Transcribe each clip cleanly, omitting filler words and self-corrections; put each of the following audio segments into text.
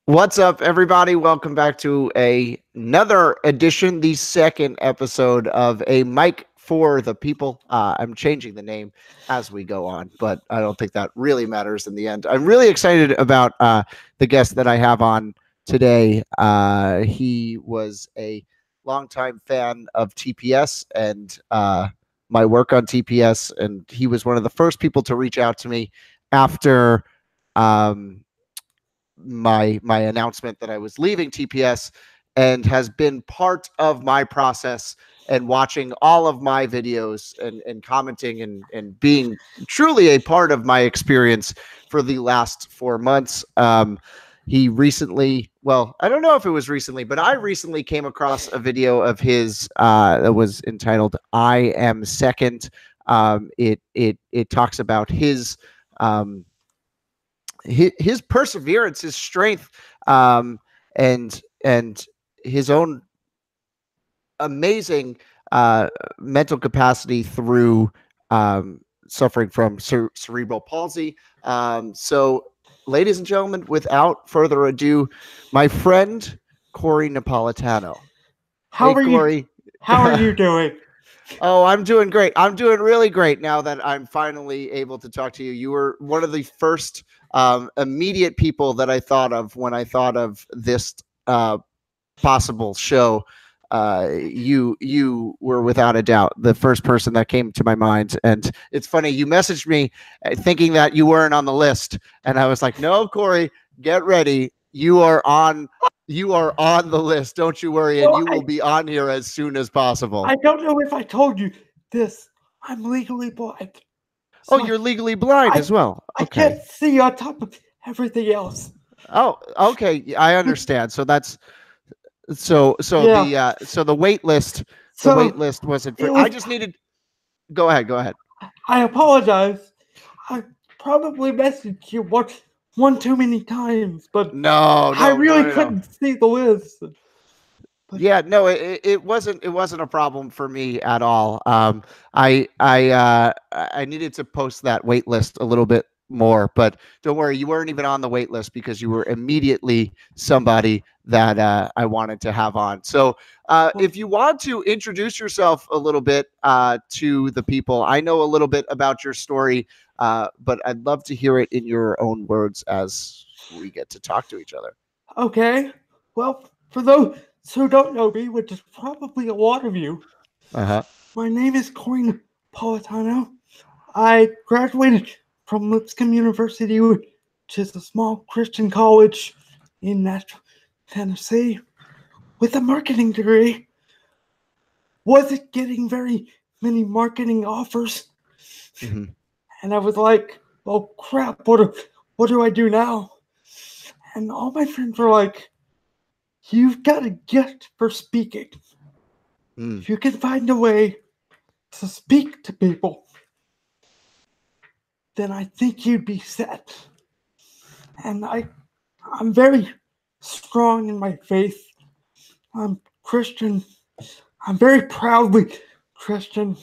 What's up, everybody? Welcome back to another edition, the second episode of A Mic for the People. I'm changing the name as we go on, but I don't think that really matters in the end. I'm really excited about the guest that I have on today. He was a longtime fan of TPS and my work on TPS, and he was one of the first people to reach out to me after. Um, my announcement that I was leaving TPS, and has been part of my process and watching all of my videos and commenting and being truly a part of my experience for the last 4 months. He recently, well, I don't know if it was recently, but I recently came across a video of his that was entitled "I Am Second." It talks about um, his perseverance, his strength, um, and his own amazing mental capacity through suffering from cerebral palsy. So, ladies and gentlemen, without further ado, my friend Corey Napolitano. How Hey, are you? Corey. How are you doing? Oh, I'm doing great. I'm doing really great now that I'm finally able to talk to you. You were one of the first immediate people that I thought of when I thought of this possible show. You were without a doubt the first person that came to my mind. And it's funny, you messaged me thinking that you weren't on the list, and I was like, "No, Corey, get ready. You are on the list. Don't you worry, and Well, you will be on here as soon as possible." I don't know if I told you this. I'm legally blind, Oh, so you're legally blind I as well. I Okay. can't see on top of everything else. Oh, okay. I understand. So that's so Yeah. the the wait So list wasn't for. it I was. just needed. Go ahead. Go ahead. I apologize. I probably messaged you one too many times, but No, I no, no, really no, no. couldn't see the list. But Yeah, no, it wasn't a problem for me at all. I needed to post that wait list a little bit more, but don't worry, you weren't even on the wait list because you were immediately somebody that I wanted to have on. So, well, if you want to introduce yourself a little bit to the people, I know a little bit about your story, but I'd love to hear it in your own words as we get to talk to each other. okay. Well, for those who don't know me, which is probably a lot of you, Uh huh. my name is Corey Napolitano. I graduated from Lipscomb University, which is a small Christian college in Nashville, Tennessee, with a marketing degree. Wasn't getting very many marketing offers, Hmm. and I was like, "Oh crap! What do I do now?" And all my friends were like, "You've got a gift for speaking. Mm. If you can find a way to speak to people, then I think you'd be set." And I'm very strong in my faith. I'm Christian. I'm very proudly Christian.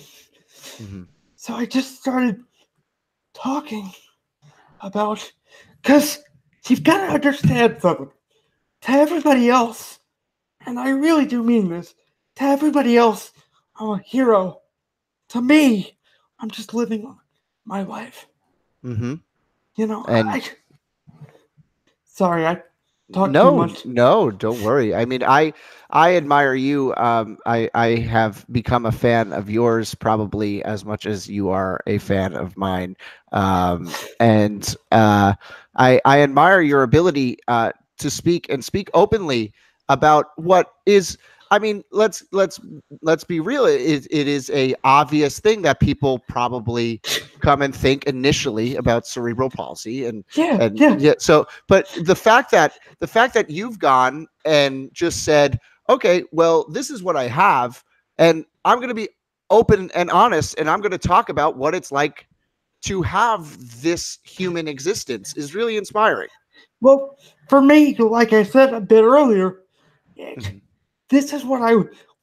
Hmm. So I just started talking about, because you've got to understand something. To everybody else, and I really do mean this, to everybody else, I'm a hero. To me, I'm just living my life. Hmm. You know, And sorry, I talked too no, much. no, don't worry. I mean, I admire you. I have become a fan of yours probably as much as you are a fan of mine. And I admire your ability to speak and speak openly about what is. I mean, let's be real. It is a obvious thing that people probably come and think initially about cerebral palsy, Yeah, and yeah. yeah. So, but the fact that you've gone and just said, okay, well, this is what I have, and I'm going to be open and honest, and I'm going to talk about what it's like to have this human existence is really inspiring. Well, for me, like I said a bit earlier, Mhm. this is what I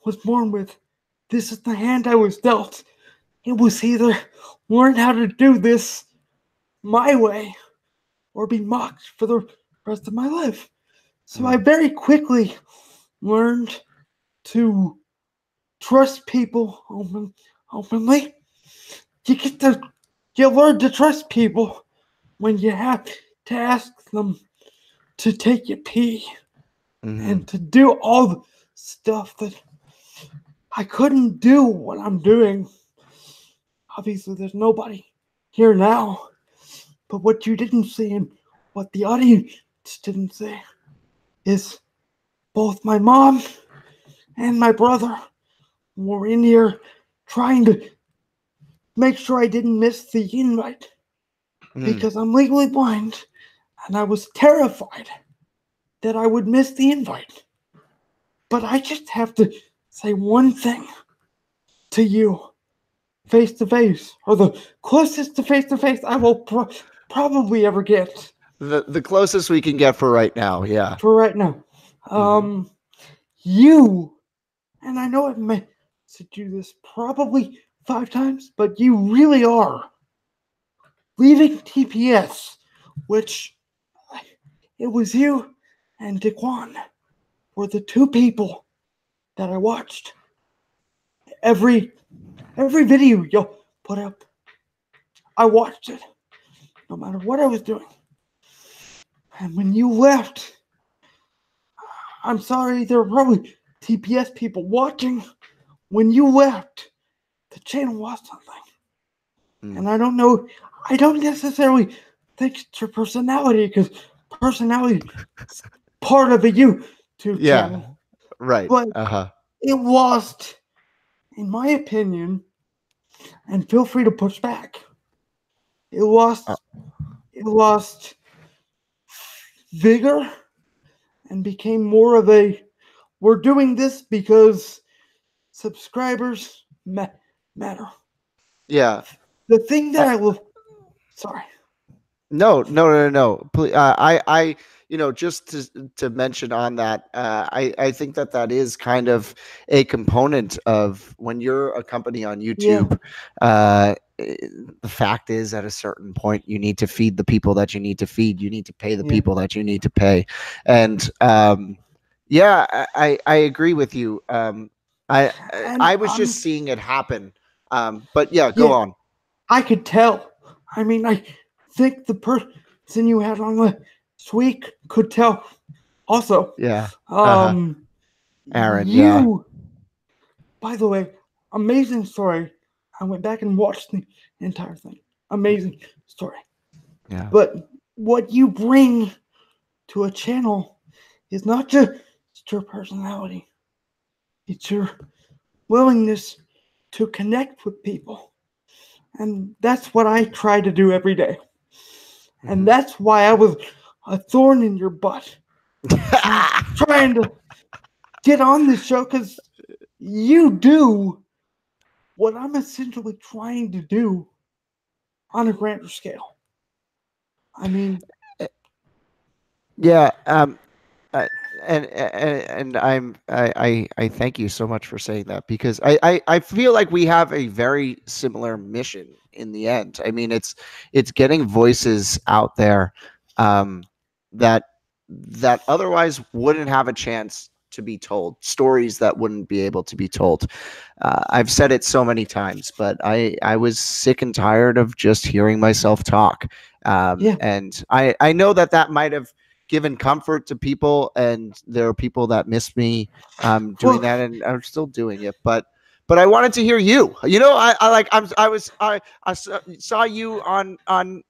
was born with. This is the hand I was dealt. It was either learn how to do this my way or be mocked for the rest of my life. So I very quickly learned to trust people openly. You learn to trust people when you have to ask them to take a pee and to do all the stuff that I couldn't do what I'm doing. Obviously, there's nobody here now. But what you didn't see and what the audience didn't see is both my mom and my brother were in here trying to make sure I didn't miss the invite because I'm legally blind and I was terrified that I would miss the invite. But I just have to say one thing to you face to face, or the closest to face I will probably ever get. The closest we can get for right now, yeah. For right now. You, and I know I've messaged you this probably 5 times, but you really are leaving TPS, which it was you and Daquan were the 2 people that I watched. Every video you'll put up, I watched it, no matter what I was doing. And when you left, I'm sorry, there were probably TPS people watching. When you left, the channel lost something. And I don't know, I don't necessarily think it's your personality, because personality is part of a YouTube channel. Right. But it lost, in my opinion, and feel free to push back, it lost vigor and became more of a, we're doing this because subscribers matter. Yeah. The thing that I will, sorry. No. Please, just to mention on that, I think that is kind of a component of when you're a company on YouTube. The fact is, at a certain point, you need to feed the people that you need to feed. You need to pay the people that you need to pay, and I agree with you. I was just seeing it happen. But go on. I could tell. I mean, I think the person you had on last week could tell also. Yeah. Aaron, by the way, amazing story. I went back and watched the entire thing. Amazing story. Yeah. But what you bring to a channel is not just your personality. It's your willingness to connect with people. And that's what I try to do every day. And that's why I was a thorn in your butt. Trying to get on this show, because you do what I'm essentially trying to do on a grander scale. I mean, yeah. And I thank you so much for saying that, because I feel like we have a very similar mission in the end. I mean, it's getting voices out there that otherwise wouldn't have a chance to be told, stories that wouldn't be able to be told. I've said it so many times, but I was sick and tired of just hearing myself talk. And I know that might have given comfort to people, and there are people that miss me doing that, and I'm still doing it, but I wanted to hear you. I saw you on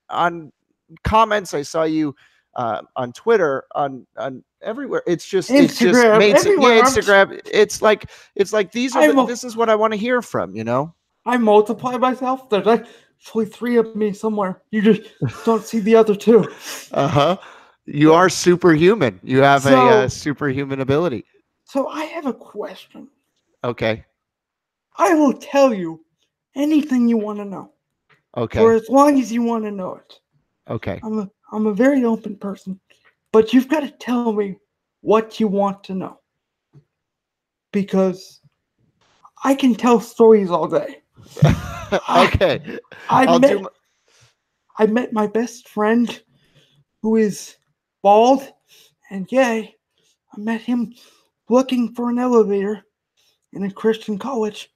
comments. I saw you on Twitter, on everywhere. It's just Instagram, it's just made everywhere. Instagram. It's like this is what I want to hear from. I multiply myself. There's actually 3 of me somewhere. You just don't see the other 2. You are superhuman. You have a superhuman ability. So I have a question. Okay. I will tell you anything you want to know. Okay. For as long as you want to know it. Okay. I'm a very open person, but you've got to tell me what you want to know, because I can tell stories all day. Okay. I met my best friend, who is bald and gay, I met him looking for an elevator in a Christian college.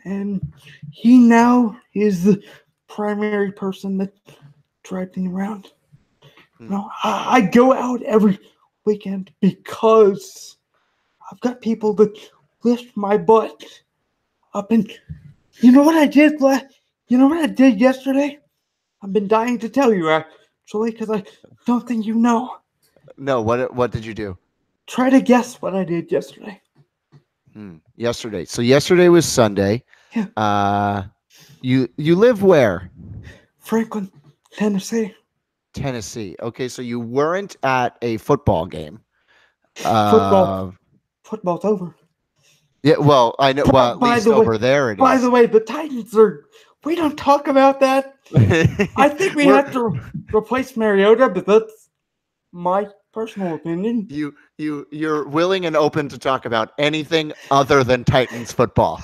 And he now is the primary person that drives me around. I go out every weekend because I've got people that lift my butt up. And you know what I did? You know what I did yesterday? I've been dying to tell you, actually, because I don't think you know. No, what did you do? Try to guess what I did yesterday. Yesterday. So yesterday was Sunday. Yeah. You live where? Franklin, Tennessee. Tennessee. Okay, so you weren't at a football game. Football. Football's over. Yeah, well, I know. Well, at By least the way, over there it by is. the way, the Titans are. We don't talk about that. I think we have to replace Mariota, but that's my personal opinion. You're willing and open to talk about anything other than Titans football.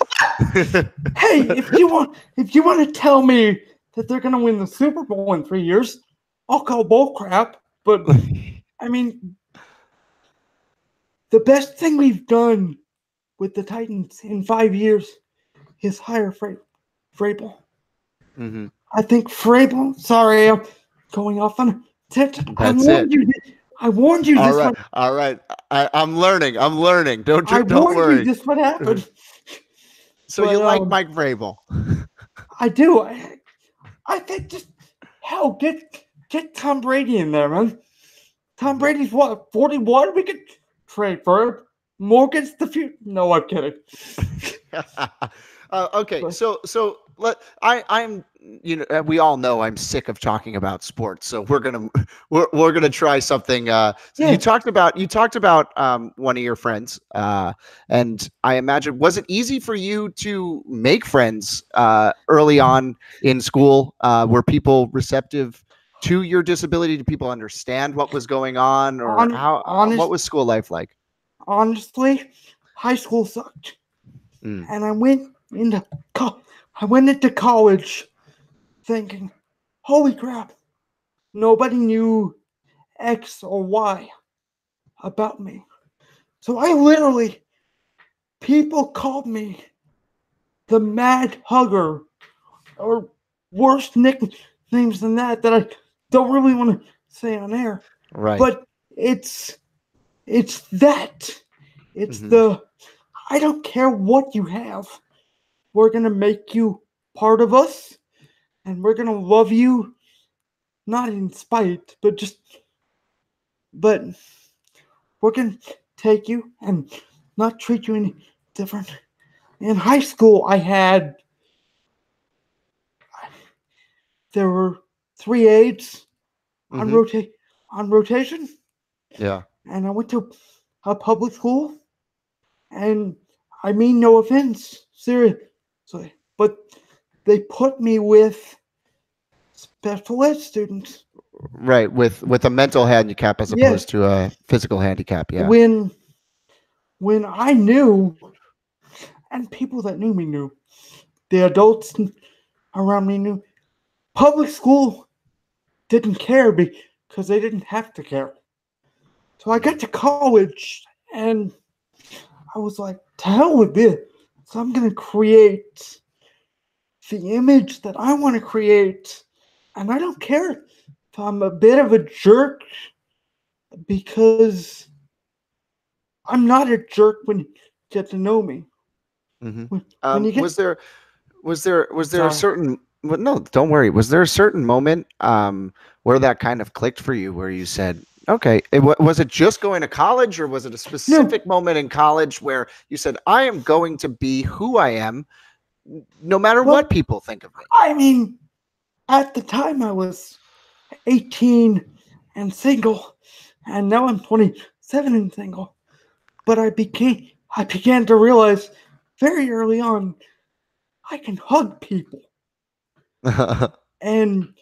Hey, if you want to tell me that they're going to win the Super Bowl in 3 years, I'll call bull crap. But I mean, the best thing we've done with the Titans in 5 years is hire Vrabel. Mm-hmm. I think Vrabel. Sorry, I'm going off on a tangent. That's it. I warned you. All right, all right. I'm learning. Don't worry. You this would happen. So you like Mike Vrabel? I do. I think just hell get Tom Brady in there, man. Tom Brady's what, 41? We could trade for him. Morgan's the future. No, I'm kidding. Okay, so I'm we all know I'm sick of talking about sports, so we're gonna try something. So you talked about one of your friends, and I imagine, was it easy for you to make friends early on in school? Were people receptive to your disability? Did people understand what was going on, or what was school life like? Honestly, high school sucked, and I went into college thinking, holy crap, nobody knew X or Y about me. So people called me the Mad Hugger, or worse nicknames than that I don't really want to say on air. Right. But it's that. It's I don't care what you have. We're going to make you part of us, and we're going to love you, not in spite, but we're going to take you and not treat you any different. In high school, there were 3 aides on rotation. Yeah. And I went to a public school, and I mean no offense, seriously, but they put me with special ed students. Right, with a mental handicap as opposed to a physical handicap. Yeah. When I knew, and people that knew me knew, the adults around me knew, public school didn't care because they didn't have to care. So I got to college, and I was like, to hell with this. So I'm going to create the image that I want to create. And I don't care if I'm a bit of a jerk, because I'm not a jerk when you get to know me. When you get, was there a certain, well, no, don't worry. Was there a certain moment where that kind of clicked for you, where you said, okay, was it just going to college, or was it a specific moment in college where you said, I am going to be who I am, no matter what people think of me? I mean, at the time I was 18 and single, and now I'm 27 and single. But I began to realize very early on, I can hug people. And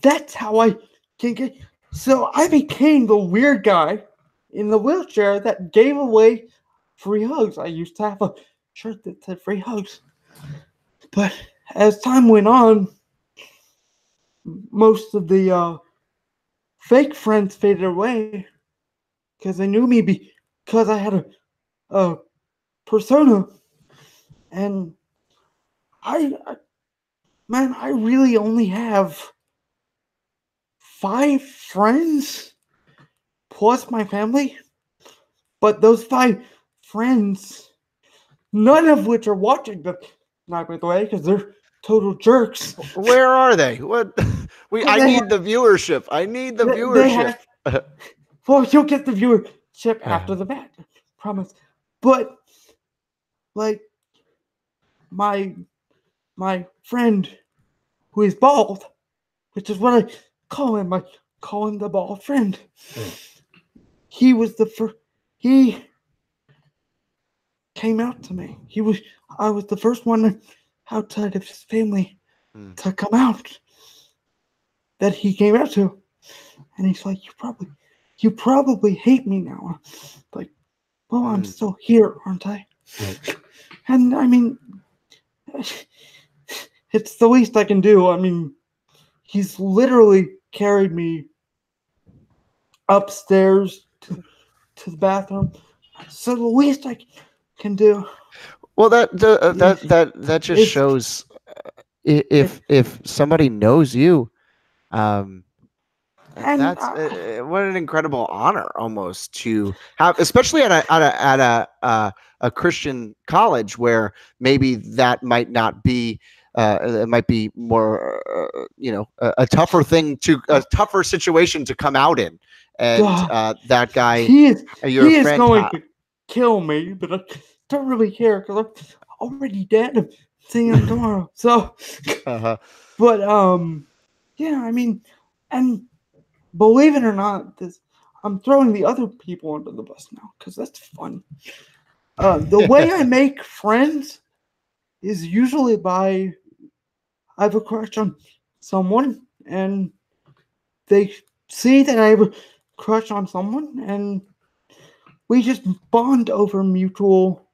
that's how I can get. So I became the weird guy in the wheelchair that gave away free hugs. I used to have a shirt that said free hugs. But as time went on, most of the fake friends faded away because they knew me because I had a persona, and I really only have 5 friends plus my family, but those 5 friends, none of which are watching the night, by the way, because they're total jerks. Where are they? What? I They need the viewership. I need the they viewership. have. Well, you'll get the viewership after the match, promise. But like my friend who is bald, which is what I call him. I call him the bald friend. He was the first. He came out to me. I was the first one outside of his family to come out that he came out to, and he's like, "You probably hate me now." Like, well, I'm still here, aren't I? And I mean, it's the least I can do. I mean, he's literally carried me upstairs to the bathroom. So the least I can do. Well, that just Is shows if if somebody knows you, um, and that's what an incredible honor almost to have, especially at a Christian college where maybe that might not be. It might be more, a tougher a tougher situation to come out in, and that guy, your he is friend, going to kill me, but I don't really care because I'm already dead. I'm seeing him tomorrow. So, but yeah, I mean, and believe it or not, I'm throwing the other people under the bus now because that's fun. The way I make friends is usually by I have a crush on someone, and they see that I have a crush on someone, and we just bond over mutual.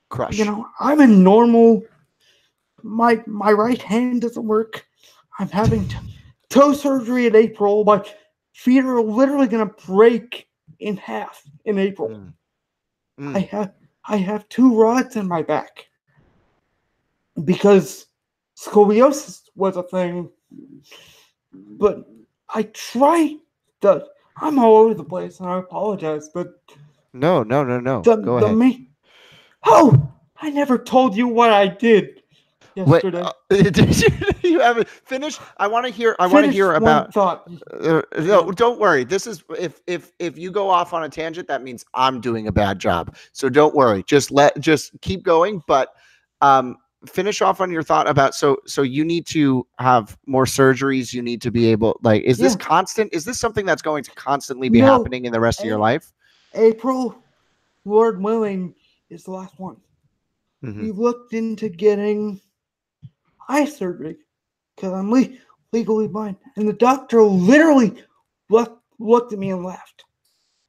crush. You know, I'm a normal. My right hand doesn't work. I'm having toe surgery in April. My feet are literally gonna break in half in April. I have 2 rods in my back because scoliosis was a thing. But I try to. I'm all over the place, and I apologize. But No. Go the ahead. me. Oh, I never told you what I did Wait, yesterday. did you haven't finished? I want to hear. I want to Finish hear one about. thought. No, don't worry. This is if you go off on a tangent, that means I'm doing a bad job. So don't worry. Just keep going. But um, finish off on your thought about so you need to have more surgeries. You need to be able is this Yeah. constant? Is this something that's going to constantly be No. happening in the rest of your life? April, Lord willing, is the last one. We looked into getting eye surgery because I'm legally blind, and the doctor literally looked at me and laughed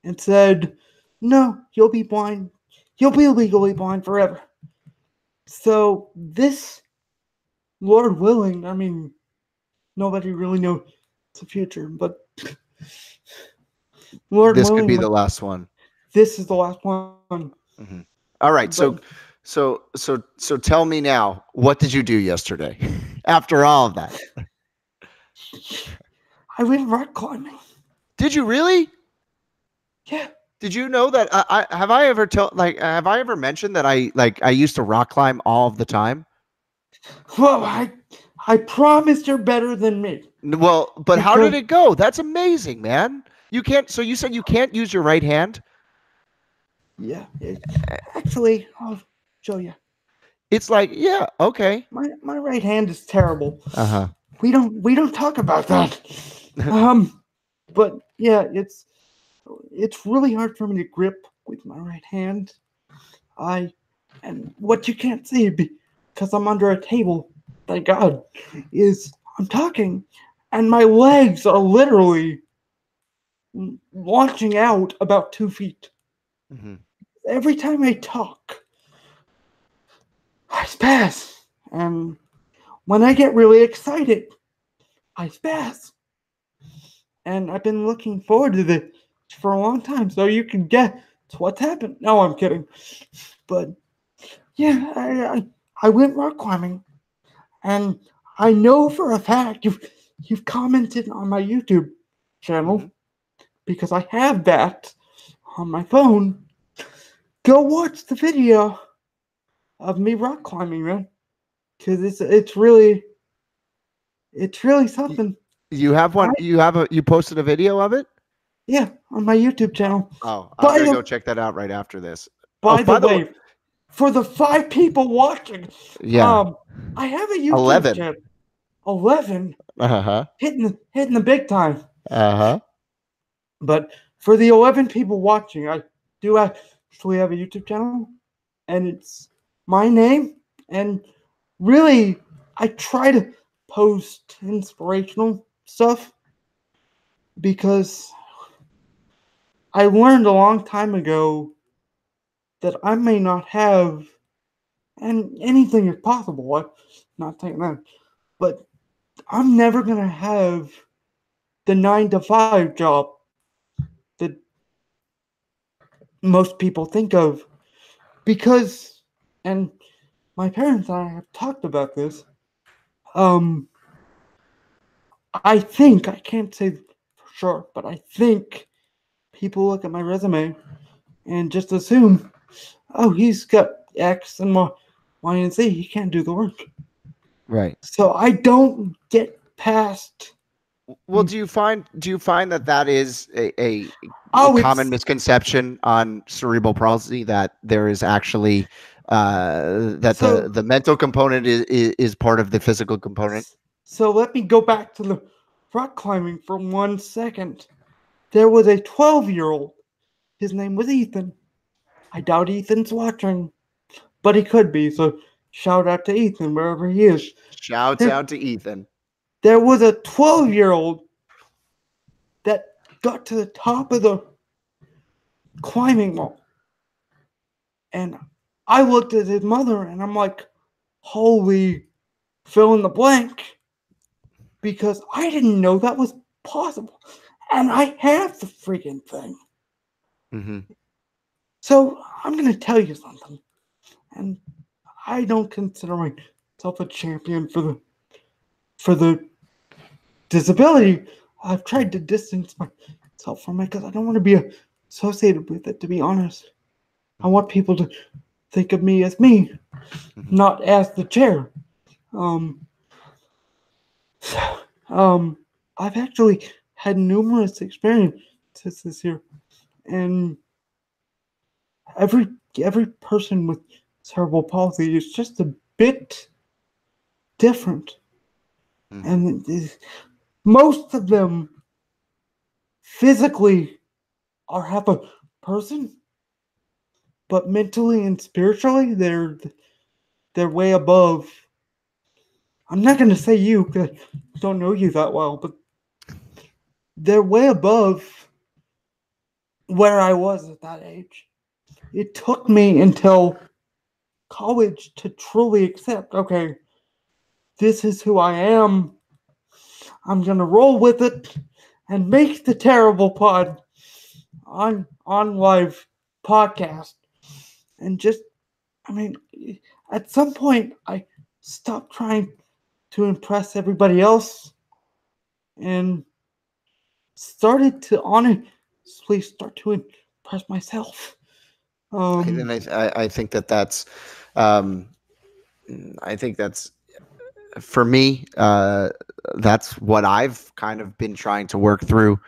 and said, "No, you'll be blind. You'll be legally blind forever." So this, Lord willing, I mean, nobody really knows the future, but Lord This could be willing, the last one. this is the last one. All right. But So tell me now, what did you do yesterday after all of that? I went rock climbing. Did you really? Yeah. Did you know that have I ever have I ever mentioned that I used to rock climb all of the time? Well, I promise you're better than me. Well, but how did Because it go? That's amazing, man. You can't. So you said you can't use your right hand? yeah, actually, I'll show you. It's like, yeah, okay. My right hand is terrible. Uh-huh. We don't talk about that. But yeah, it's really hard for me to grip with my right hand. And what you can't see because I'm under a table, thank God, is I'm talking, and my legs are literally launching out about 2 feet. Every time I talk, I spaz, and when I get really excited, I spaz. And I've been looking forward to this for a long time, so you can It's what's happened. No, I'm kidding. But yeah, I went rock climbing, and I know for a fact you've commented on my YouTube channel because I have that on my phone. Go watch the video of me rock climbing, man, because it's really Y- something. You have I, one. You posted a video of it. yeah, on my YouTube channel. Oh, I'm By gonna the go check that out right after this. Oh, by the by the way, way, for the 5 people watching, yeah, I have a YouTube 11. channel. 11 Uh huh. hitting the big time. Uh huh. But for the 11 people watching, I do actually have a YouTube channel, and it's my name. And really, I try to post inspirational stuff because I learned a long time ago that I may not have, and anything is possible. I'm not saying that, but I'm never gonna have the 9 to 5 job that most people think of because, and my parents and I have talked about this. Um, I think I can't say for sure, but I think people look at my resume and just assume, oh, he's got X and Y and Z. He can't do the work. Right. So I don't get past. Well, do you find that that is a Oh, common it's misconception on cerebral palsy, that there is actually that so. the mental component is part of the physical component? So let me go back to the rock climbing for 1 second. There was a 12-year-old. His name was Ethan. I doubt Ethan's watching, but he could be. So shout out to Ethan wherever he is. Shouts There, out to Ethan. there was a 12-year-old that got to the top of the climbing wall. And I looked at his mother and I'm like, holy fill in the blank. Because I didn't know that was possible. And I have the freaking thing. Hmm. So I'm going to tell you something. And I don't consider myself a champion for the disability. I've tried to distance myself from it because I don't want to be associated with it, to be honest. I want people to think of me as me, Hmm. not as the chair. Um, um, I've actually had numerous experiences this year, and every every person with cerebral palsy is just a bit different, Hmm. and most of them physically are half a person, but mentally and spiritually they're way above. I'm not going to say you because I don't know you that well, but they're way above where I was at that age. It took me until college to truly accept, okay, this is who I am. I'm going to roll with it and make the terrible pod on live podcast. And just, I mean, at some point, I stopped trying to impress everybody else and started to honestly start to impress myself. And Um, I think that that's um, I think that's for me, that's what I've kind of been trying to work through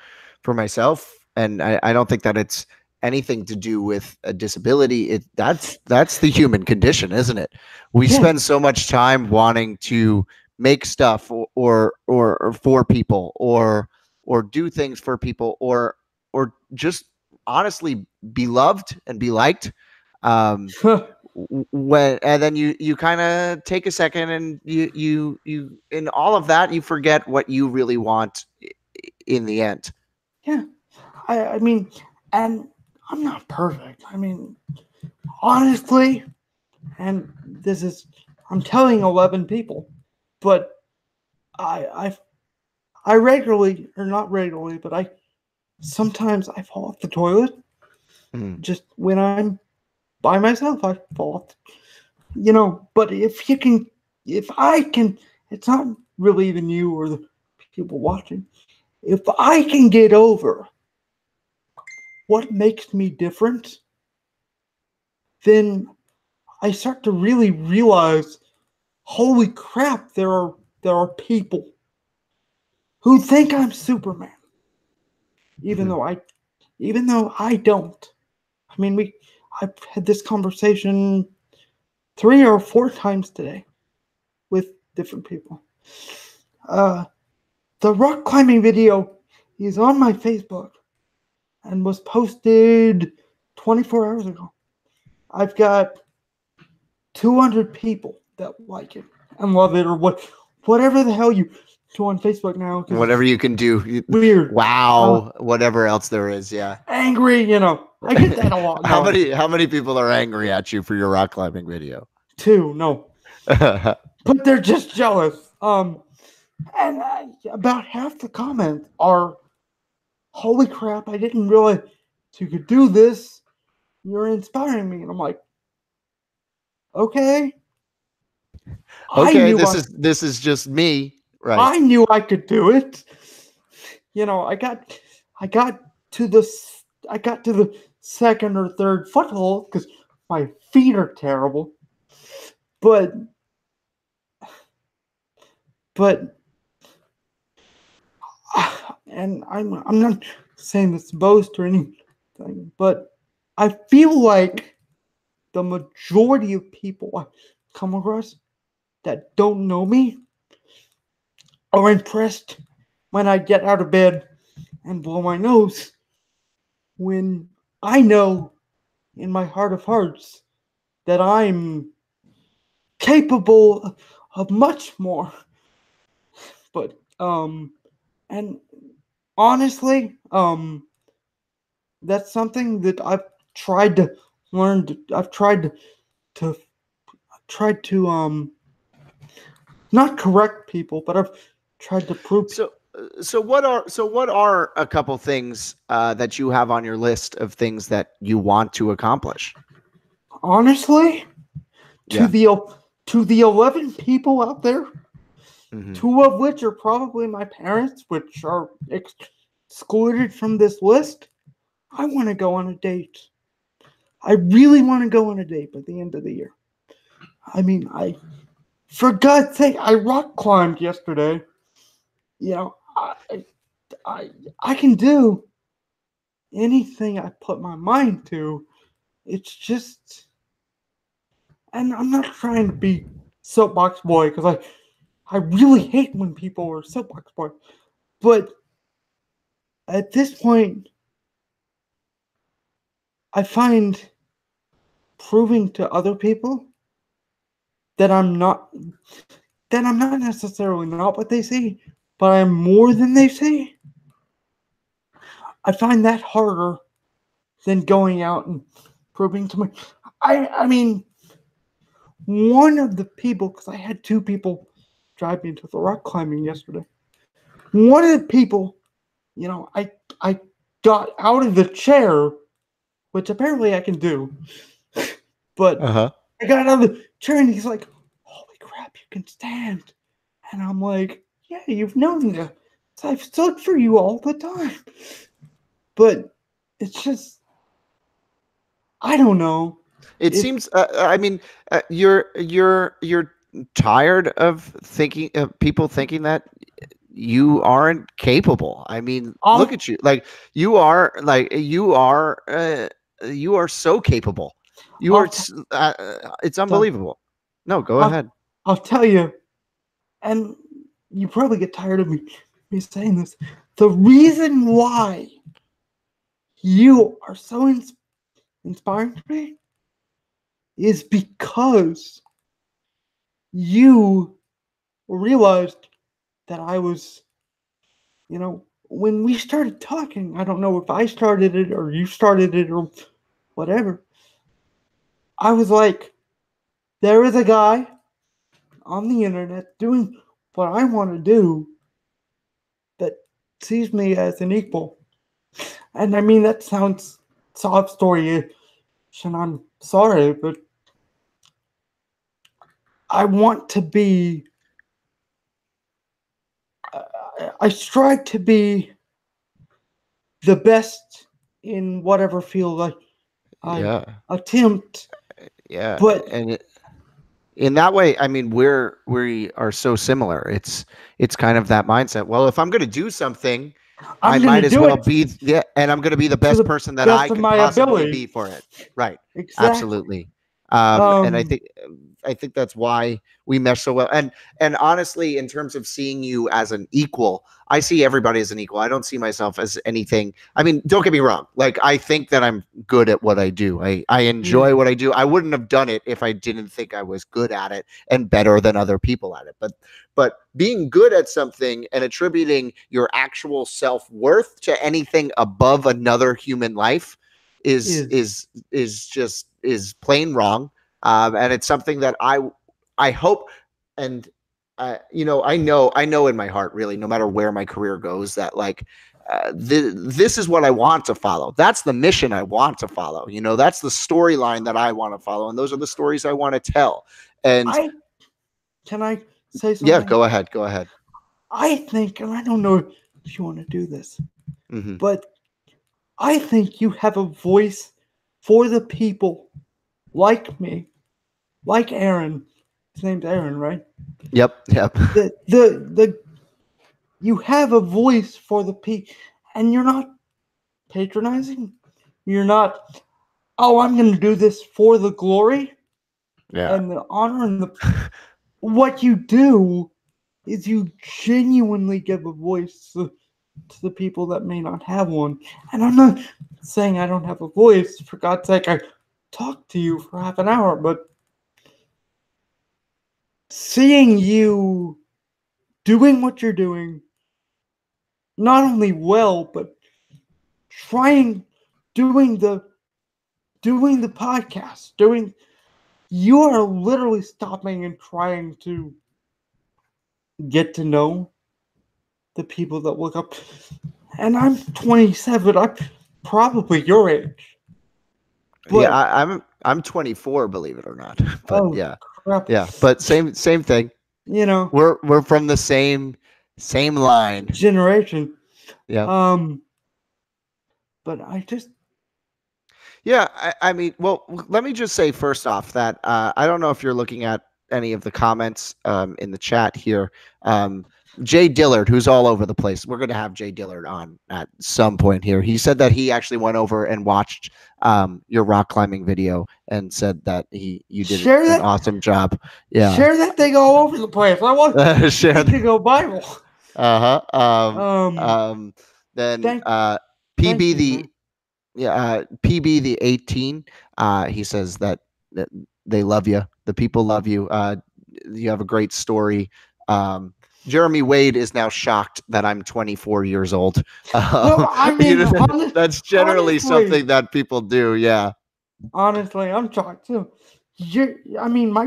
for myself. And I don't think that it's anything to do with a disability. That's the human condition, isn't it? We yeah, spend so much time wanting to make stuff or for people or do things for people or just honestly be loved and be liked. Um, when and then you kind of take a second and you in all of that you forget what you really want in the end. yeah. I mean, and I'm not perfect. I mean, honestly, and this is, I'm telling 11 people, but I I regularly, or not regularly, but I sometimes I fall off the toilet, Mhm. Just when I'm by myself, I fall. But if I can, it's not really even you or the people watching. If I can get over what makes me different, then I start to really realize, holy crap, there are people who think I'm Superman, even Mhm. though I don't. I mean, I've had this conversation 3 or 4 times today with different people. Uh, the rock climbing video is on my Facebook and was posted 24 hours ago. I've got 200 people that like it and love it, or whatever the hell you do on Facebook now, because Whatever it's you can do. weird. Wow, whatever else there is, yeah. Angry, I get that a lot How now. many people are angry at you for your rock climbing video? Too, no, but they're just jealous. And about half the comments are, "Holy crap! I didn't realize you could do this. You're inspiring me." And I'm like, okay, I Okay, knew this is just me, right? I knew I could do it. I got to the I got to the second or third foothold because my feet are terrible. But but and I'm not saying this to boast or anything, but I feel like the majority of people I come across that don't know me are impressed when I get out of bed and blow my nose, when I know in my heart of hearts that I'm capable of much more. But and honestly, that's something that I've tried to learn. I've to tried to not correct people, but I've tried to prove. So what are a couple things that you have on your list of things that you want to accomplish? Honestly, to Yeah. the to the 11 people out there, Hmm. 2 of which are probably my parents, which are excluded from this list, I want to go on a date. I really want to go on a date by the end of the year. I mean, for God's sake, I rock climbed yesterday. You know, I, I can do anything I put my mind to. It's just, and I'm not trying to be soapbox boy, because I really hate when people are soapbox boy. But at this point, I find proving to other people that I'm not necessarily not what they see, but I'm more than they see. I find that harder than going out and proving to me. I mean, one of the people, because I had 2 people drive me to the rock climbing yesterday. One of the people, I got out of the chair, which apparently I can do, but Uh-huh. I got out of the chair and he's like, "Holy crap, you can stand!" And I'm like, "Yeah, you've known that. I've stood for you all the time." But it's just, I don't know. It It seems. I mean, you're tired of thinking people thinking that you aren't capable. I mean, look I'll at you. You are so capable. You are. I'll It's tell unbelievable. No, go I'll ahead. I'll tell you, and you probably get tired of me saying this. The reason why you are so inspiring to me is because you realized that I was, when we started talking, I don't know if I started it or you started it or whatever. I was like, there is a guy on the internet doing what I want to do that sees me as an equal. And I mean, that sounds sob story is, and I'm sorry, but I want to be. I strive to be the best in whatever field I Yeah. attempt, Yeah. but And in that way, I mean, we are so similar. It's kind of that mindset. Well, if I'm going to do something, I I'm going to might as do well it be, yeah, and I'm going to be the to best the person that I best of could my possibly ability. be for it. Right. Exactly. Absolutely. And Um, I think that's why we mesh so well. And honestly, in terms of seeing you as an equal, I see everybody as an equal. I don't see myself as anything. I mean, don't get me wrong. Like, I think that I'm good at what I do. I yeah, enjoy what I do. I wouldn't have done it if I didn't think I was good at it and better than other people at it. But being good at something and attributing your actual self-worth to anything above another human life is is is is plain wrong. And it's something that I hope, and I know in my heart, really, no matter where my career goes, that like this is what I want to follow. That's the mission I want to follow. That's the storyline that I want to follow, and those are the stories I want to tell. And I can I say yeah, something? go ahead, go ahead. I think, and I don't know if you want to do this, Hmm. but I think you have a voice for the people like me, like Aaron. His name's Aaron, right? Yep, yep. The you have a voice for the people, and you're not patronizing. You're not. Oh, I'm going to do this for the glory Yeah. and the honor and the. What you do is you genuinely give a voice to the people that may not have one. And I'm not saying I don't have a voice. For God's sake, I talked to you for half an hour, but seeing you doing what you're doing, not only well, but trying, doing the podcast, you are literally stopping and trying to get to know the people that look up. And I'm 27. I'm probably your age. Yeah, But I'm 24, believe it or not. But oh yeah. crap, Yeah, but same thing. you know, We're from the same line. generation. Yeah. Um, but I just Yeah, I mean, well, let me just say first off that I don't know if you're looking at any of the comments in the chat here. Jay Dillard, who's all over the place. We're going to have Jay Dillard on at some point here. He said that he actually went over and watched your rock climbing video and said that you did share an that awesome job. Yeah. share that thing all over the place. I want Share it to that. go viral. Uh-huh. Um, Then thank thank PB you, the man. yeah, PB the 18. He says that they love you. The people love you. You have a great story. Um, Jeremy Wade is now shocked that I'm 24 years old. No, I mean, That's generally honestly, something that people do. Yeah. honestly, I'm shocked too. I mean, my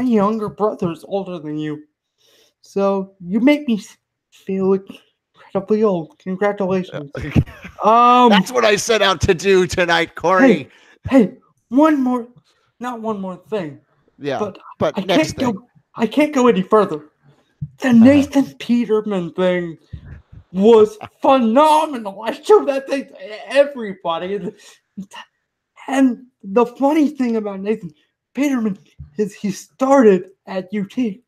younger brother is older than you, so you make me feel incredibly old. Congratulations. Um, That's what I set out to do tonight, hey, Corey. hey, one more, not one more thing, Yeah. but I But next can't thing. go. I can't go any further. The Uh-huh. Nathan Peterman thing was phenomenal. I showed that thing to everybody. And the funny thing about Nathan Peterman is he started at UT.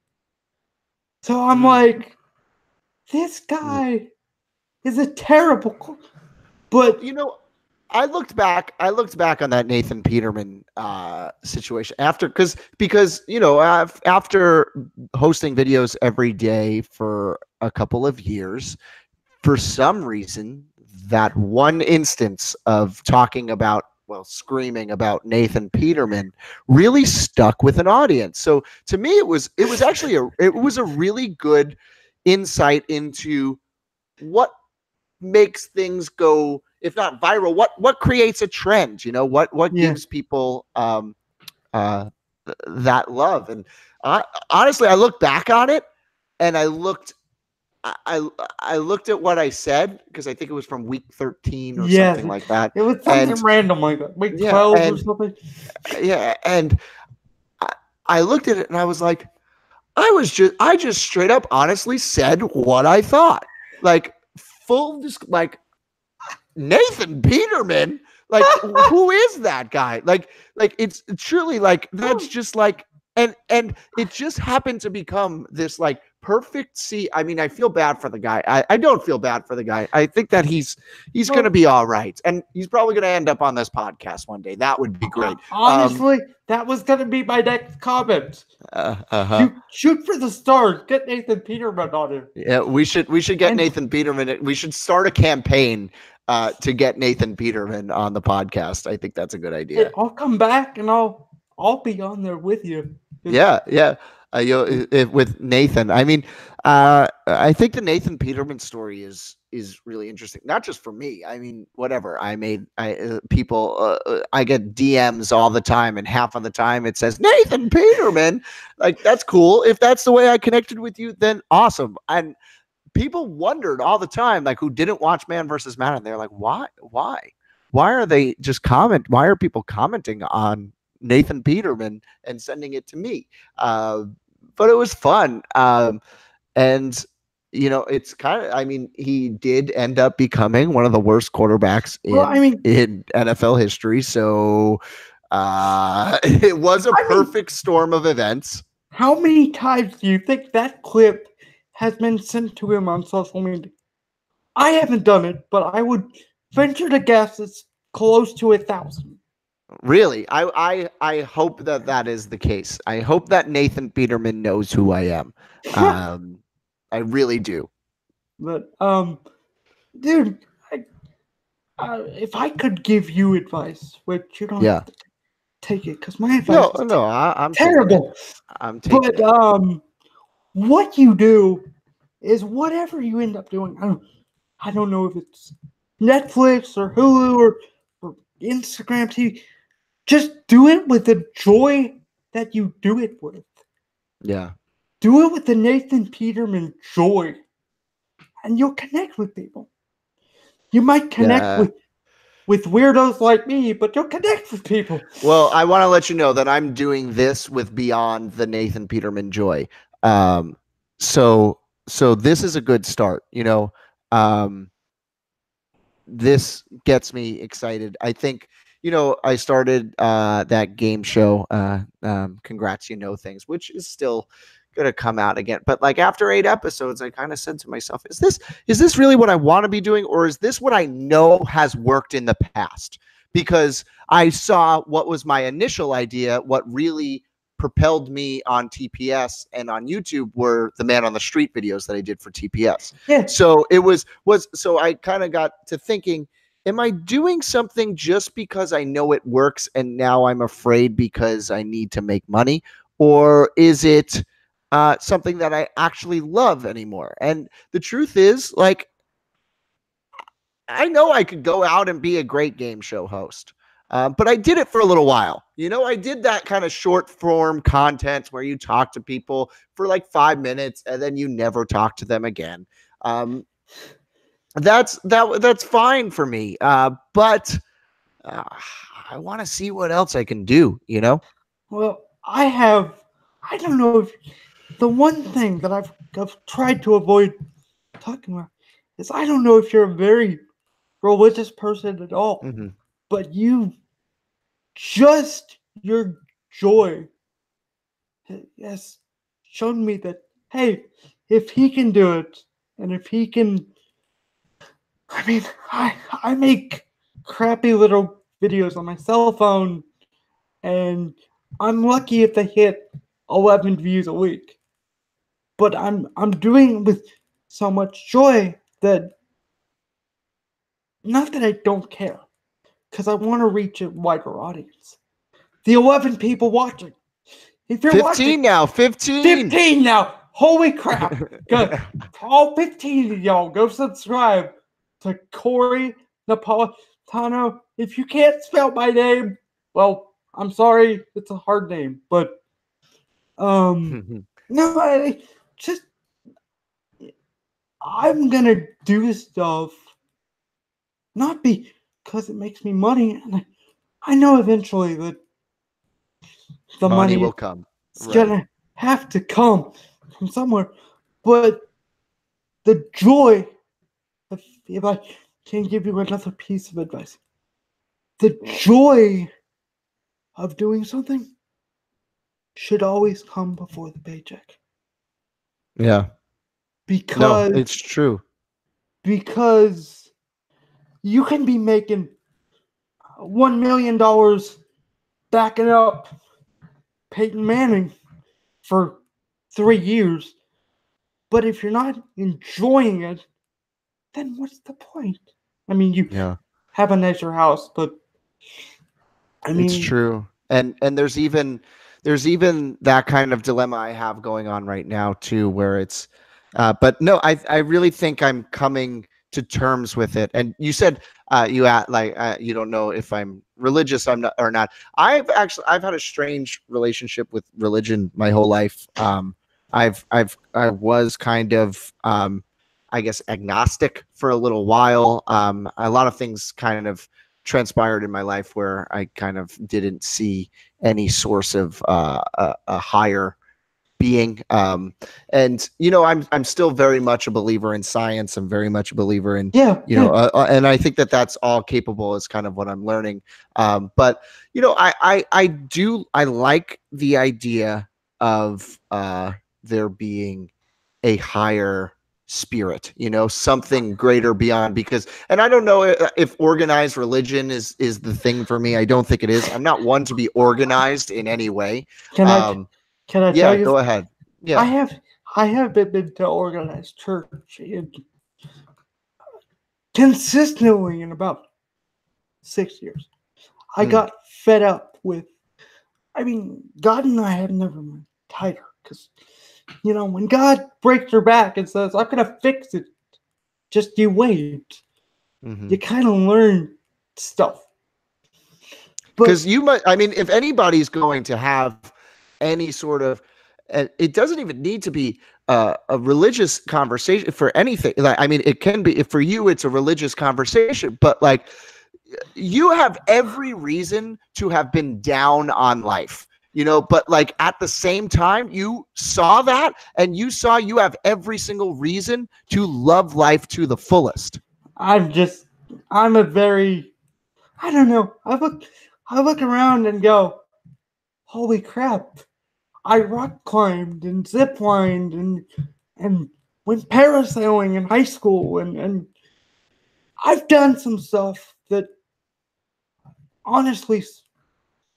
So I'm Mm. like, this guy is a terrible. Well, But I looked back on that Nathan Peterman situation after because after hosting videos every day for a couple of years, for some reason, that one instance of talking about, well, screaming about Nathan Peterman really stuck with an audience. So to me, it was actually a really good insight into what makes things go, if not viral, what creates a trend, what yeah, gives people uh that love. And honestly, I look back on it and I looked I I looked at what I said because I think it was from week 13 or Yes, something like that. it was something And random like that, week yeah, 12 or and something. yeah, and I, I looked at it and I was like, I just straight up honestly said what I thought. Like like Nathan Peterman, like who is that guy? Like it's truly like that's just like and it just happened to become this like perfect see. I mean, I feel bad for the guy. I don't feel bad for the guy. I think that he's gonna Well, be all right. And he's probably gonna end up on this podcast one day. That would be great. honestly, that was going to be my next comment. Uh-huh. Shoot for the stars. Get Nathan Peterman on it. Yeah, we should get And Nathan Peterman. We should start a campaign to get Nathan Peterman on the podcast. I think that's a good idea. I'll come back and I'll be on there with you. Yeah, yeah. With Nathan, I mean, I think the Nathan Peterman story is really interesting. Not just for me. I mean, whatever. People. I get DMs all the time, and half of the time it says Nathan Peterman. Like that's cool. If that's the way I connected with you, then awesome. And people wondered all the time, like who didn't watch Man versus Man, and they're like, why are they just why are people commenting on Nathan Peterman and sending it to me? But it was fun. And it's kind of, I mean, he did end up becoming one of the worst quarterbacks Well, I mean, in NFL history. So it was a I mean, perfect storm of events. how many times do you think that clip has been sent to him on social media? I haven't done it, but I would venture to guess it's close to 1,000. Really, I hope that that is the case. I hope that Nathan Peterman knows who I am. I really do. But dude, if I could give you advice, which you don't Yeah. have to take it, because my advice is No, I'm terrible. I'm taking But it. what you do is whatever you end up doing. I don't know if it's Netflix or Hulu or Instagram TV. Just do it with the joy that you do it with. Yeah. Do it with the Nathan Peterman joy, and you'll connect with people. You might connect Yeah. with weirdos like me, but you'll connect with people. Well, I want to let you know that I'm doing this with beyond the Nathan Peterman joy. Um, so this is a good start. Um, this gets me excited. I think, I started that game show, Congrats, Things, which is still gonna come out again. But like after 8 episodes, I kind of said to myself, is this really what I want to be doing, or is this what I know has worked in the past? Because I saw what was my initial idea, what really propelled me on TPS and on YouTube were the man on the street videos that I did for TPS. Yeah. So it was so I kind of got to thinking, am I doing something just because I know it works and now I'm afraid because I need to make money? Or is it something that I actually love anymore? And the truth is, like, I know I could go out and be a great game show host. But I did it for a little while. I did that kind of short form content where you talk to people for like 5 minutes and then you never talk to them again. That's fine for me. But I want to see what else I can do. Well, I don't know if the one thing that I've tried to avoid talking about is I don't know if you're a very religious person at all, Mm-hmm. but your joy has shown me that, hey, if he can do it, and if he can, I mean, I make crappy little videos on my cell phone, and I'm lucky if they hit 11 views a week. But I'm doing it with so much joy that, not that I don't care, because I want to reach a wider audience. The 11 people watching. If you're 15 watching now, 15. 15 now. Holy crap. Go, all 15 of y'all, go subscribe to Corey Napolitano. If you can't spell my name, well, I'm sorry. It's a hard name. But, no, just, I'm gonna do stuff not because it makes me money, and I know eventually that the Money money will come. is Right. gonna have to come from somewhere. But the joy, if I can give you another piece of advice, the joy of doing something should always come before the paycheck. Yeah. No, Because it's true. because you can be making $1 million backing up Peyton Manning for 3 years, but if you're not enjoying it, then what's the point? I mean, you Yeah. have a nicer house, but I It's mean, true. And there's even that kind of dilemma I have going on right now too, where it's but no, I really think I'm coming to terms with it. And you said you don't know if I'm religious, I'm not or not. I've had a strange relationship with religion my whole life. I was kind of I guess agnostic for a little while. A lot of things kind of transpired in my life where I kind of didn't see any source of a higher being. And I'm still very much a believer in science. I'm very much a believer in yeah, yeah, and I think that that's all capable is kind of what I'm learning. But I like the idea of there being a higher spirit, something greater beyond, because and I don't know if organized religion is the thing for me. I don't think it is. I'm not one to be organized in any way. can I um can I tell yeah, you? go ahead. I Yeah. have I have been to organized church and consistently in about 6 years. I Mm, got fed up with. I mean, God and I have never been tighter because when God breaks your back and says, "I'm gonna fix it," just you wait. You mhm. kind of learn stuff. But Because you might, I mean, if anybody's going to have any sort of, and it doesn't even need to be a religious conversation for anything. Like, I mean, it can be, if for you, it's a religious conversation, but like you have every reason to have been down on life, but like at the same time, you saw that and you saw you have every single reason to love life to the fullest. I'm just, I'm a very, I don't know. I look around and go, holy crap! I rock climbed and zip lined and went parasailing in high school and I've done some stuff that honestly,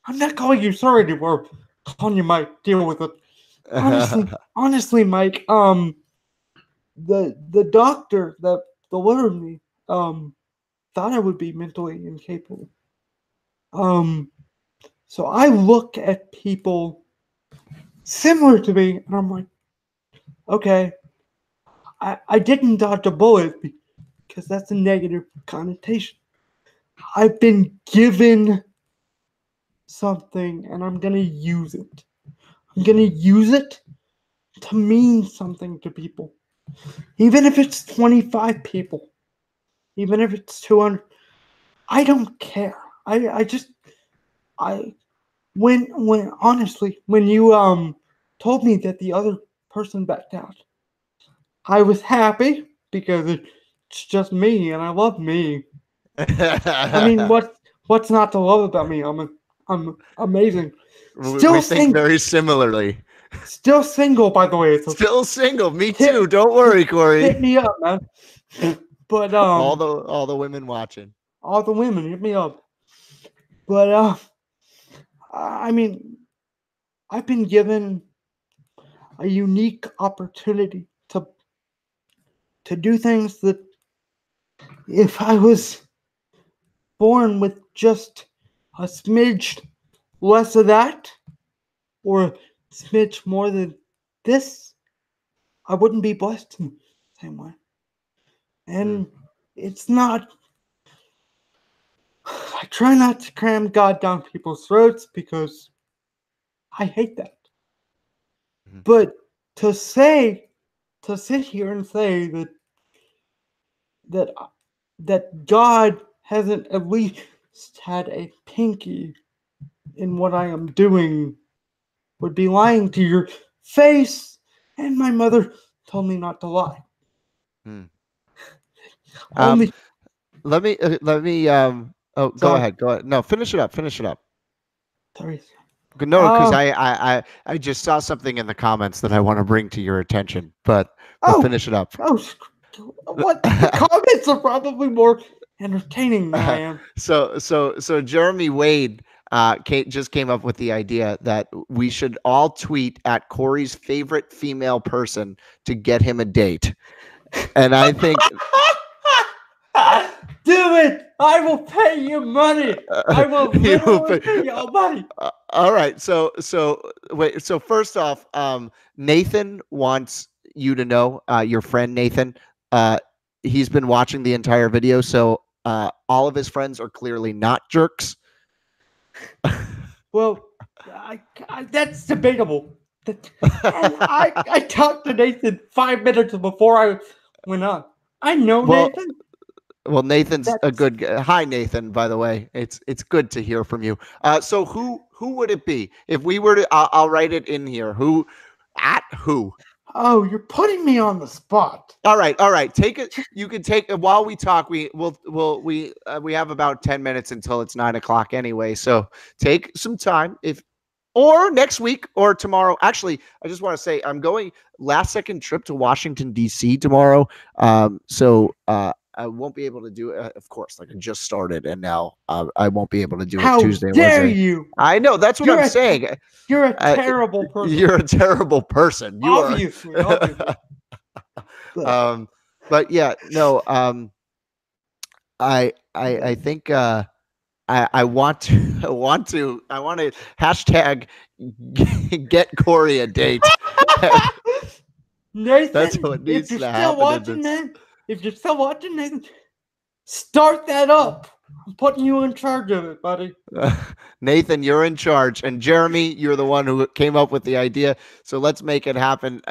I'm not calling you sorry anymore. Calling you Mike. Deal with it. Honestly, Mike. The doctor that delivered me thought I would be mentally incapable. Um, so I look at people similar to me, and I'm like, okay, I didn't dodge a bullet because that's a negative connotation. I've been given something, and I'm gonna use it. I'm gonna use it to mean something to people, even if it's 25 people, even if it's 200. I don't care. I just I when honestly when you told me that the other person backed out, I was happy because it's just me and I love me. I mean, what's not to love about me? I'm amazing. We Still think single. very similarly. Still single, by the way. So Still single. Me hit too. Don't hit, worry, hit Corey. me up, man. But All the women watching. all the women hit me up. But I mean, I've been given a unique opportunity to do things that if I was born with just a smidge less of that or a smidge more than this, I wouldn't be blessed in the same way. Mm. And it's not, I try not to cram God down people's throats because I hate that. Mhm. But to say, to sit here and say that that that God hasn't at least had a pinky in what I am doing would be lying to your face, and my mother told me not to lie. Hmm. Only Oh, go sorry, ahead. Go ahead. No, finish it up. Finish it up. sorry. No, because Oh, I just saw something in the comments that I want to bring to your attention, but oh, finish it up. oh, what? The comments are probably more entertaining than I am. So Jeremy Wade just came up with the idea that we should all tweet at Corey's favorite female person to get him a date, and I think Do it! I will pay you money. I will you will literally pay you money. all right. So wait. So first off, Nathan wants you to know, your friend Nathan. Uh, he's been watching the entire video, so all of his friends are clearly not jerks. Well, that's debatable. And I talked to Nathan 5 minutes before I went on. I know well, Nathan. well, Nathan's a That's good guy. Hi, Nathan. By the way, it's good to hear from you. So who would it be if we were to? I'll write it in here. Who at who? oh, you're putting me on the spot. All right. Take it. You can take it while we talk. We have about 10 minutes until it's 9 o'clock anyway. So take some time or next week or tomorrow. Actually, I just want to say I'm going last second trip to Washington D.C. tomorrow. I won't be able to do it. Of course, like I just started, and now I won't be able to do it How Tuesday and dare Wednesday. you? I know that's what You're I'm a saying. you're a terrible person. You're a terrible person. You are. Obviously. But yeah, no. I think I want to I want to hashtag get Corey a date. Nathan, That's what if needs you're to still happen in watching, this. man, if you're still watching, Nathan, start that up. I'm putting you in charge of it, buddy. Nathan, you're in charge, and Jeremy, you're the one who came up with the idea. So let's make it happen.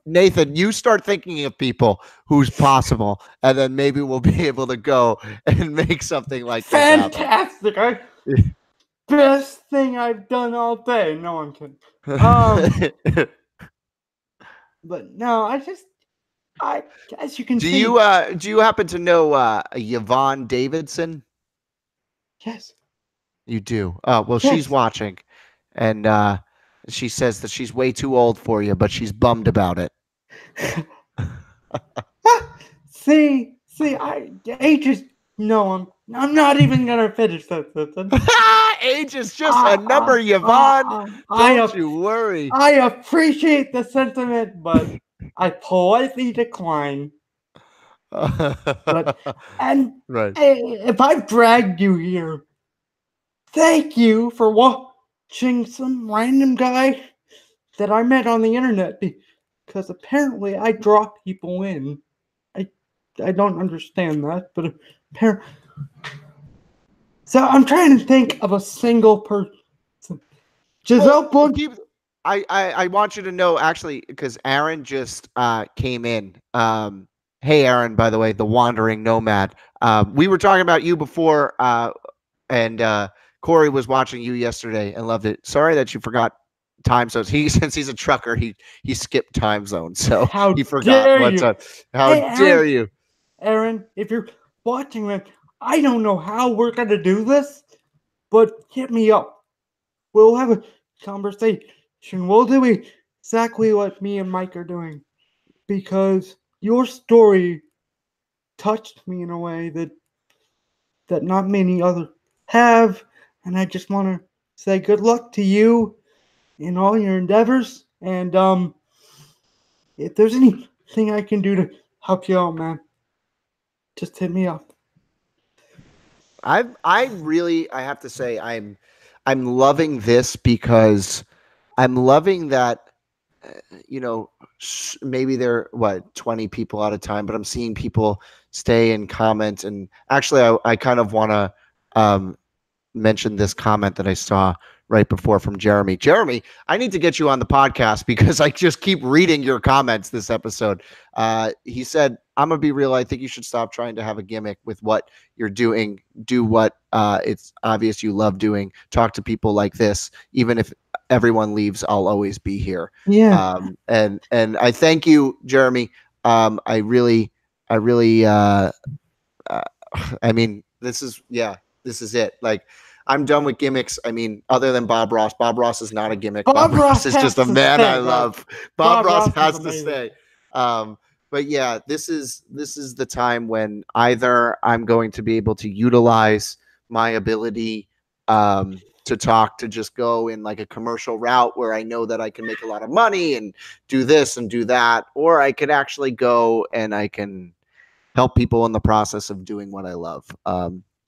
Nathan, you start thinking of people who's possible, and then maybe we'll be able to go and make something like this happen. Fantastic. Best thing I've done all day. No, I'm kidding. But no, as you can do see. you happen to know Yvonne Davidson? Yes. You do. Oh, well, Yes. she's watching, and she says that she's way too old for you, but she's bummed about it. see, age is no. I'm not even gonna finish that. Age is just a number, Yvonne. Don't you worry. I appreciate the sentiment, but I politely decline. And right. if I've dragged you here, thank you for watching some random guy that I met on the internet, because apparently I draw people in. I don't understand that, but apparently. So I'm trying to think of a single person. Giselle Bundchen. I want you to know, actually, because Aaron just came in. Hey, Aaron, by the way, the wandering nomad. We were talking about you before, and Corey was watching you yesterday and loved it. Sorry that you forgot time zones. Since he's a trucker, he skipped time zones, so he forgot what's up. How dare you, Aaron? If you're watching it, I don't know how we're gonna do this, but hit me up. We'll have a conversation. We'll do exactly what me and Mike are doing, because your story touched me in a way that not many others have, and I just want to say good luck to you in all your endeavors. And if there's anything I can do to help you out, man, just hit me up. I have to say I'm loving this, because I'm loving that maybe they're 20 people at a time, but I'm seeing people stay and comment. And actually I kind of want to mention this comment that I saw right before from Jeremy. Jeremy, I need to get you on the podcast, because I just keep reading your comments this episode. He said, I'm gonna be real. I think you should stop trying to have a gimmick with what you're doing. Do what it's obvious you love doing. Talk to people like this. Even if everyone leaves, I'll always be here. Yeah. And I thank you, Jeremy. I really uh, I mean, this is it. Like, I'm done with gimmicks. I mean, other than Bob Ross, Bob Ross is not a gimmick. Bob Bob Ross Ross is has just a to man I stay, guys. love. Bob Bob Ross Ross is has to amazing. stay. But yeah, this is the time when either I'm going to be able to utilize my ability to talk, to just go in like a commercial route where I know that I can make a lot of money and do this and do that, or I could actually go and I can help people in the process of doing what I love.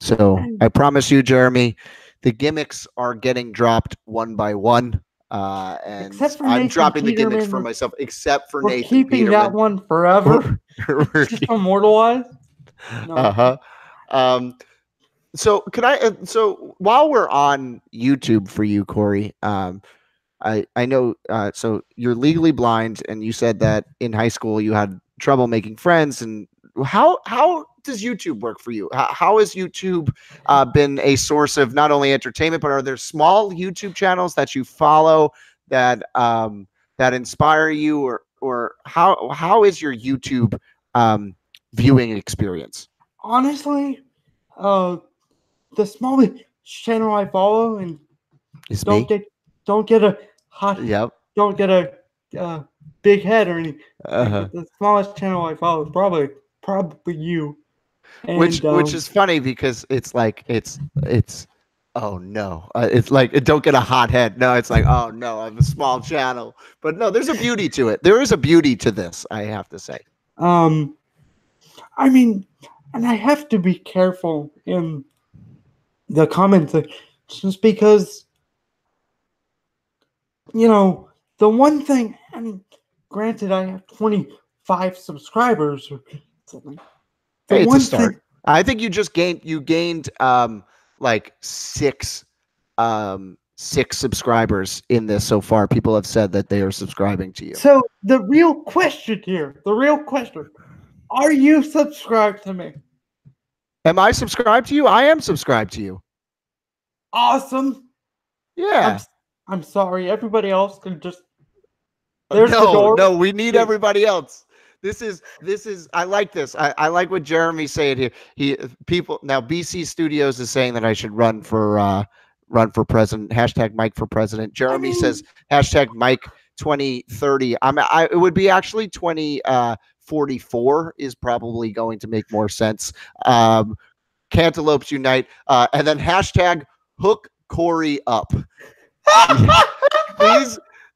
So I promise you, Jeremy, the gimmicks are getting dropped one by one. And Except for I'm Nathan dropping the gimmicks Peterman, for myself, except for we're Nathan keeping that Peterman. one forever. It's just immortalized. No. Uh-huh. Um, so can I so while we're on YouTube for you, Corey, I know so you're legally blind and you said that in high school you had trouble making friends, and how does YouTube work for you? How has YouTube been a source of not only entertainment, but are there small YouTube channels that you follow that that inspire you, or how is your YouTube um, viewing experience? Honestly, uh, the smallest channel I follow and Is don't me? get don't get a hot Yep. don't get a big head or anything. Uh-huh. But the smallest channel I follow is probably you. And Which is funny because it's like it's oh no, it's like it don't get a hot head. No, it's like, oh no, I have a small channel. But no, there's a beauty to it. There is a beauty to this, I have to say. um, I mean, and I have to be careful in the comments just because the one thing. I mean, granted, I have 25 subscribers or something. The Hey, it's a one start. thing. I think you gained like six subscribers in this so far. People have said that they are subscribing to you. So the real question here, are you subscribed to me? Am I subscribed to you? I am subscribed to you. Awesome. Yeah. I'm sorry. Everybody else can just. There's the No, door. no, we need everybody else. This is I like this. I like what Jeremy's saying here. People now BC Studios is saying that I should run for president. Hashtag Mike for president. I Jeremy mean, says hashtag Mike 2030. It would be actually 2044 is probably going to make more sense. Cantaloupes unite, and then hashtag hook Corey up.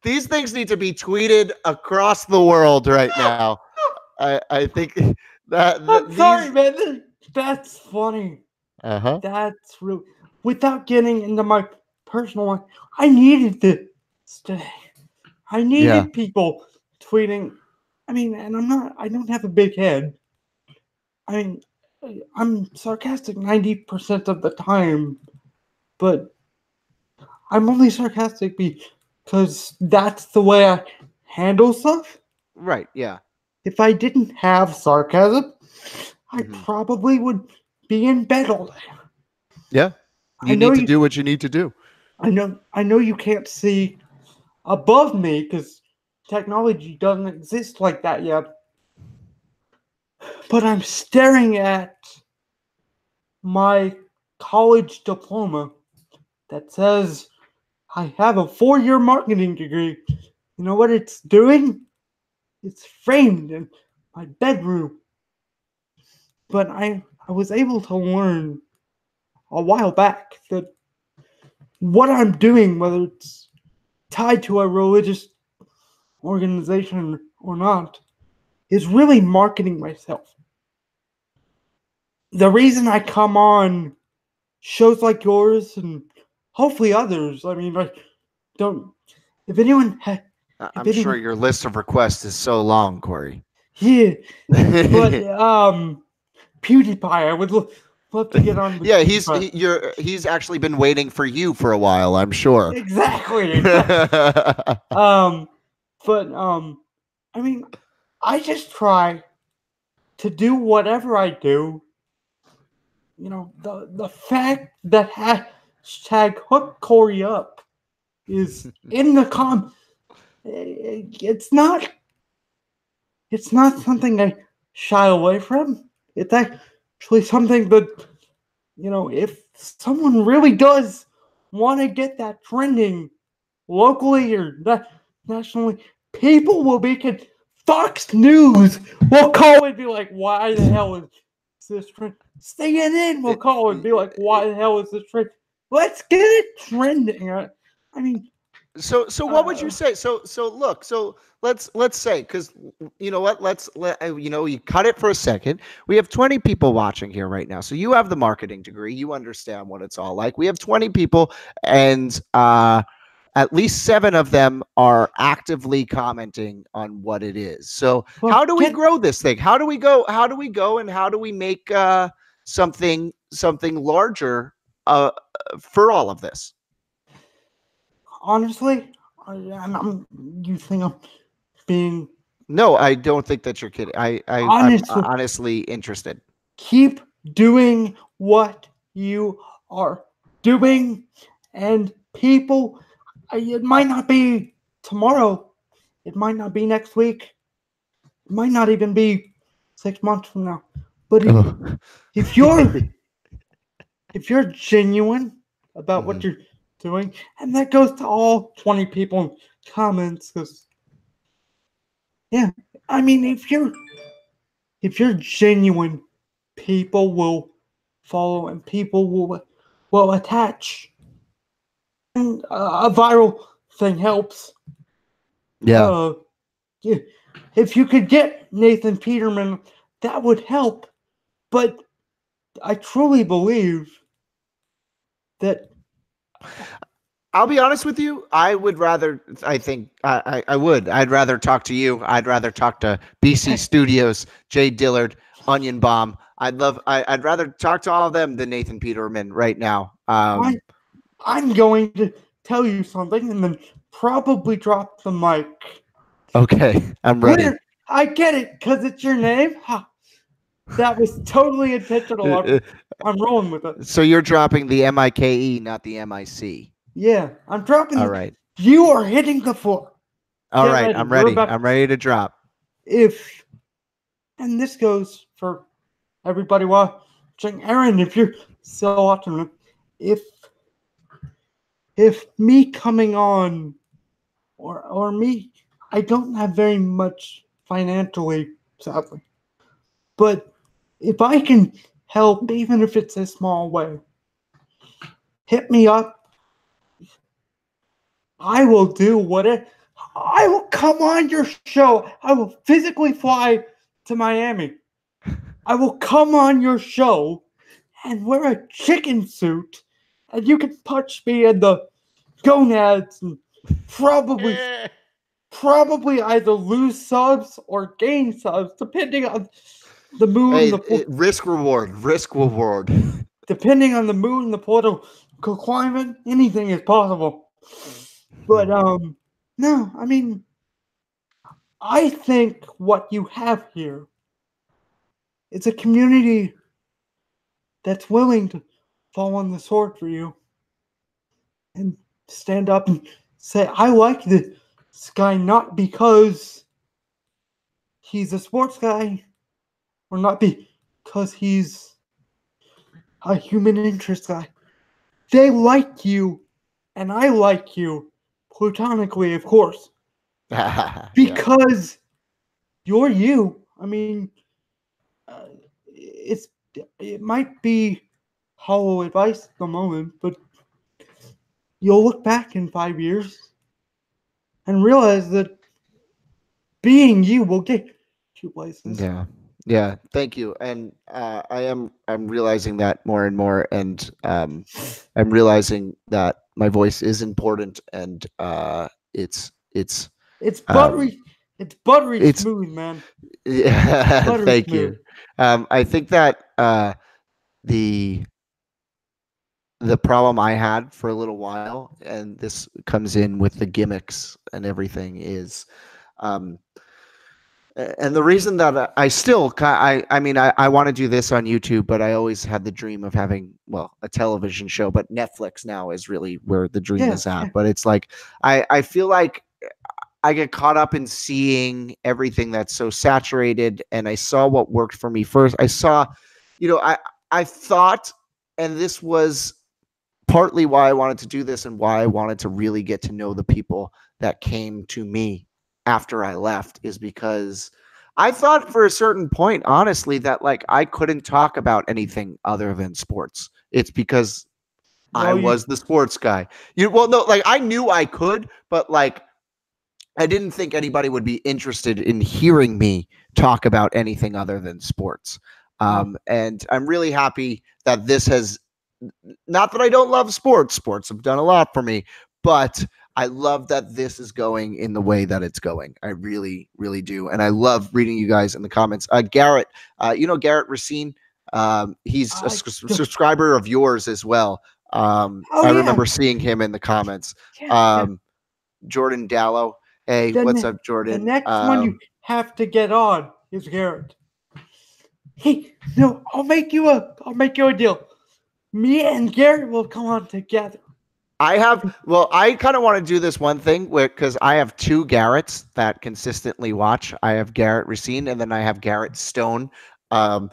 These things need to be tweeted across the world right now. I think I'm sorry, man. That's funny. Uh-huh. That's real. Without getting into my personal life, I needed this today. I needed people tweeting. I mean, and I don't have a big head. I mean, I'm sarcastic 90% of the time, but I'm only sarcastic because that's the way I handle stuff. Right, yeah. If I didn't have sarcasm, I probably would be in bed all day. Yeah. You need to do what you need to do. I know you can't see above me because technology doesn't exist like that yet. But I'm staring at my college diploma that says I have a 4-year marketing degree. You know what it's doing? It's framed in my bedroom. But I was able to learn a while back that what I'm doing, whether it's tied to a religious organization or not, is really marketing myself. The reason I come on shows like yours and hopefully others, I mean, like, don't, if anyone, I'm sure your list of requests is so long, Corey. Yeah, but PewDiePie, I would love to get on. Yeah, he's actually been waiting for you for a while, I'm sure. Exactly. But I mean, I just try to do whatever I do, the fact that hashtag hook Corey up is in the it's not something I shy away from. It's actually something that, if someone really does want to get that trending locally or nationally, people will be Fox News will call and be like, why the hell is this trend? CNN will call and be like, why the hell is this trend? Let's get it trending. I mean, So what would you say? Look, let's say, because you know what, you cut it for a second. We have 20 people watching here right now. So you have the marketing degree, you understand what it's all like. We have 20 people, and at least 7 of them are actively commenting on what it is. So well, how do we grow this thing? How do we go, and how do we make something larger for all of this? honestly, you think I'm being No, I don't think that you're kidding. I'm honest. honestly interested. Keep doing what you are doing, and people, it might not be tomorrow, it might not be next week, it might not even be 6 months from now, but if you're if you're genuine about what you're doing, and that goes to all 20 people in comments, because yeah, I mean, if you're genuine, people will follow and people will attach. And a viral thing helps. Yeah. Uh, yeah, if you could get Nathan Peterman, that would help. But I truly believe that I'll be honest with you. I would rather. I think I would. I'd rather talk to you. I'd rather talk to BC Studios, Jay Dillard, Onion Bomb. I'd rather talk to all of them than Nathan Peterman right now. I'm going to tell you something and then probably drop the mic. Okay, I'm ready. I get it because it's your name. That was totally intentional. I'm rolling with it. So you're dropping the MIKE, not the MIC. Yeah, I'm dropping. All right. You are hitting the floor. All Get right. ready. I'm ready. I'm ready to drop. And this goes for everybody watching. Aaron, if you're still watching, if me coming on or me, I don't have very much financially, sadly. But if I can help, even if it's a small way, hit me up. I will do whatever. I will come on your show. I will physically fly to Miami. I will come on your show and wear a chicken suit, and you can punch me in the gonads and probably either lose subs or gain subs, depending on the mood and the risk reward. Depending on the mood and the political climate, anything is possible. But no, I mean, I think what you have here is a community that's willing to fall on the sword for you and stand up and say, I like this guy not because he's a sports guy or not because he's a human interest guy. They like you, and I like you, platonically, of course, because you're you. I mean, it might be hollow advice at the moment, but you'll look back in 5 years and realize that being you will get you places. Yeah. Thank you. And I'm realizing that more and more, and I'm realizing that my voice is important, and it's buttery. It's buttery it's smooth, man. yeah. Buttery Thank smooth. you. I think that the problem I had for a little while, and this comes in with the gimmicks and everything, is And the reason that I still, I mean, I want to do this on YouTube, but I always had the dream of having, well, a television show. But Netflix now is really where the dream Yeah, is at. yeah. But it's like, I feel like I get caught up in seeing everything that's so saturated, and I saw what worked for me first. I saw, I thought, and this was partly why I wanted to do this and why I wanted to really get to know the people that came to me after I left, is because I thought for a certain point, honestly, that like I couldn't talk about anything other than sports. It's because I No, you. was the sports guy. Well, no, like I knew I could, but like I didn't think anybody would be interested in hearing me talk about anything other than sports. No. And I'm really happy that this has, not that I don't love sports. Sports have done a lot for me, but I love that this is going in the way that it's going. I really, really do. And I love reading you guys in the comments. Garrett, Garrett Racine, he's a I. subscriber of yours as well. Oh I yeah, remember seeing him in the comments. yeah, yeah. Um, Jordan Dallow. Hey, what's The up, the Jordan? next one you have to get on is Garrett. Hey, no, I'll make you a deal. Me and Garrett will come on together. I kind of want to do this one thing where, because I have two Garretts that consistently watch. I have Garrett Racine and then I have Garrett Stone. Um,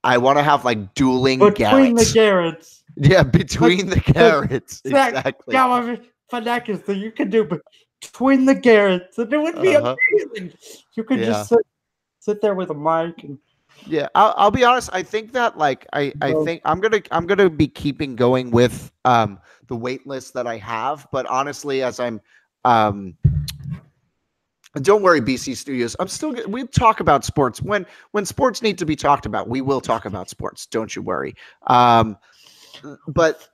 I want to have like dueling Between the Garretts. Garretts. Yeah, between the Garretts. Exactly. Yeah, fanatics that you can do between the Garretts, and it would be Uh-huh. amazing. You could Yeah. just sit there with a mic and Yeah, I'll be honest. I think that like I go. think I'm gonna be keeping going with the wait list that I have. But honestly, as I'm don't worry, BC Studios. We talk about sports when sports need to be talked about. We will talk about sports. Don't you worry. Um, but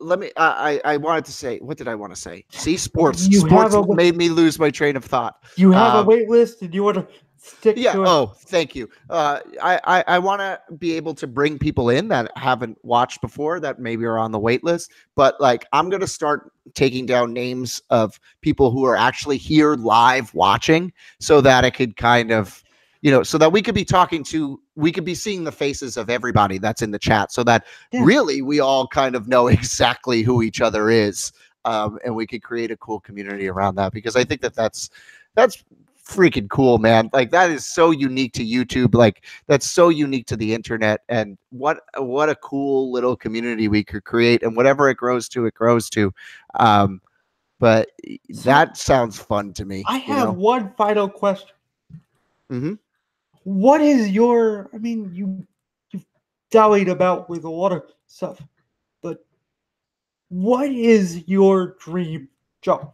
let me. I wanted to say. What did I want to say? See, sports. You have Sports a made me lose my train of thought. you have a Um, wait list, and you want to stick yeah. to it. Oh, thank you. I want to be able to bring people in that haven't watched before, that maybe are on the wait list. But like, I'm gonna start taking down names of people who are actually here live watching, so that I could kind of, so that we could be seeing the faces of everybody that's in the chat, so that Yeah. really we all kind of know exactly who each other is, and we could create a cool community around that, because I think that that's freaking cool, man. Like that is so unique to YouTube. Like that's so unique to the internet. And what a cool little community we could create. And whatever it grows to, it grows to. But So that sounds fun to me. I have one final question. Mm-hmm. What is your? I mean, you've dallied about with a lot of stuff, but what is your dream job?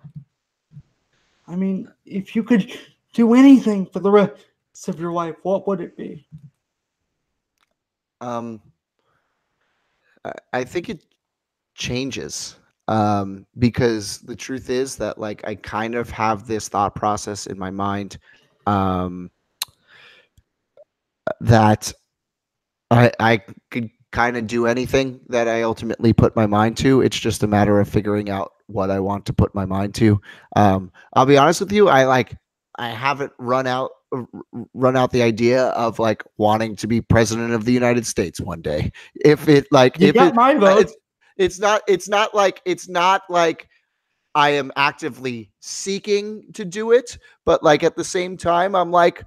I mean, if you could do anything for the rest of your life, what would it be? Um, I think it changes. Because the truth is that like I kind of have this thought process in my mind, um, that I could kind of do anything that I ultimately put my mind to. It's just a matter of figuring out what I want to put my mind to. I'll be honest with you. I haven't run out the idea of like wanting to be president of the United States one day. If it like You if got it my vote. it's not like I am actively seeking to do it, but like at the same time, I'm like,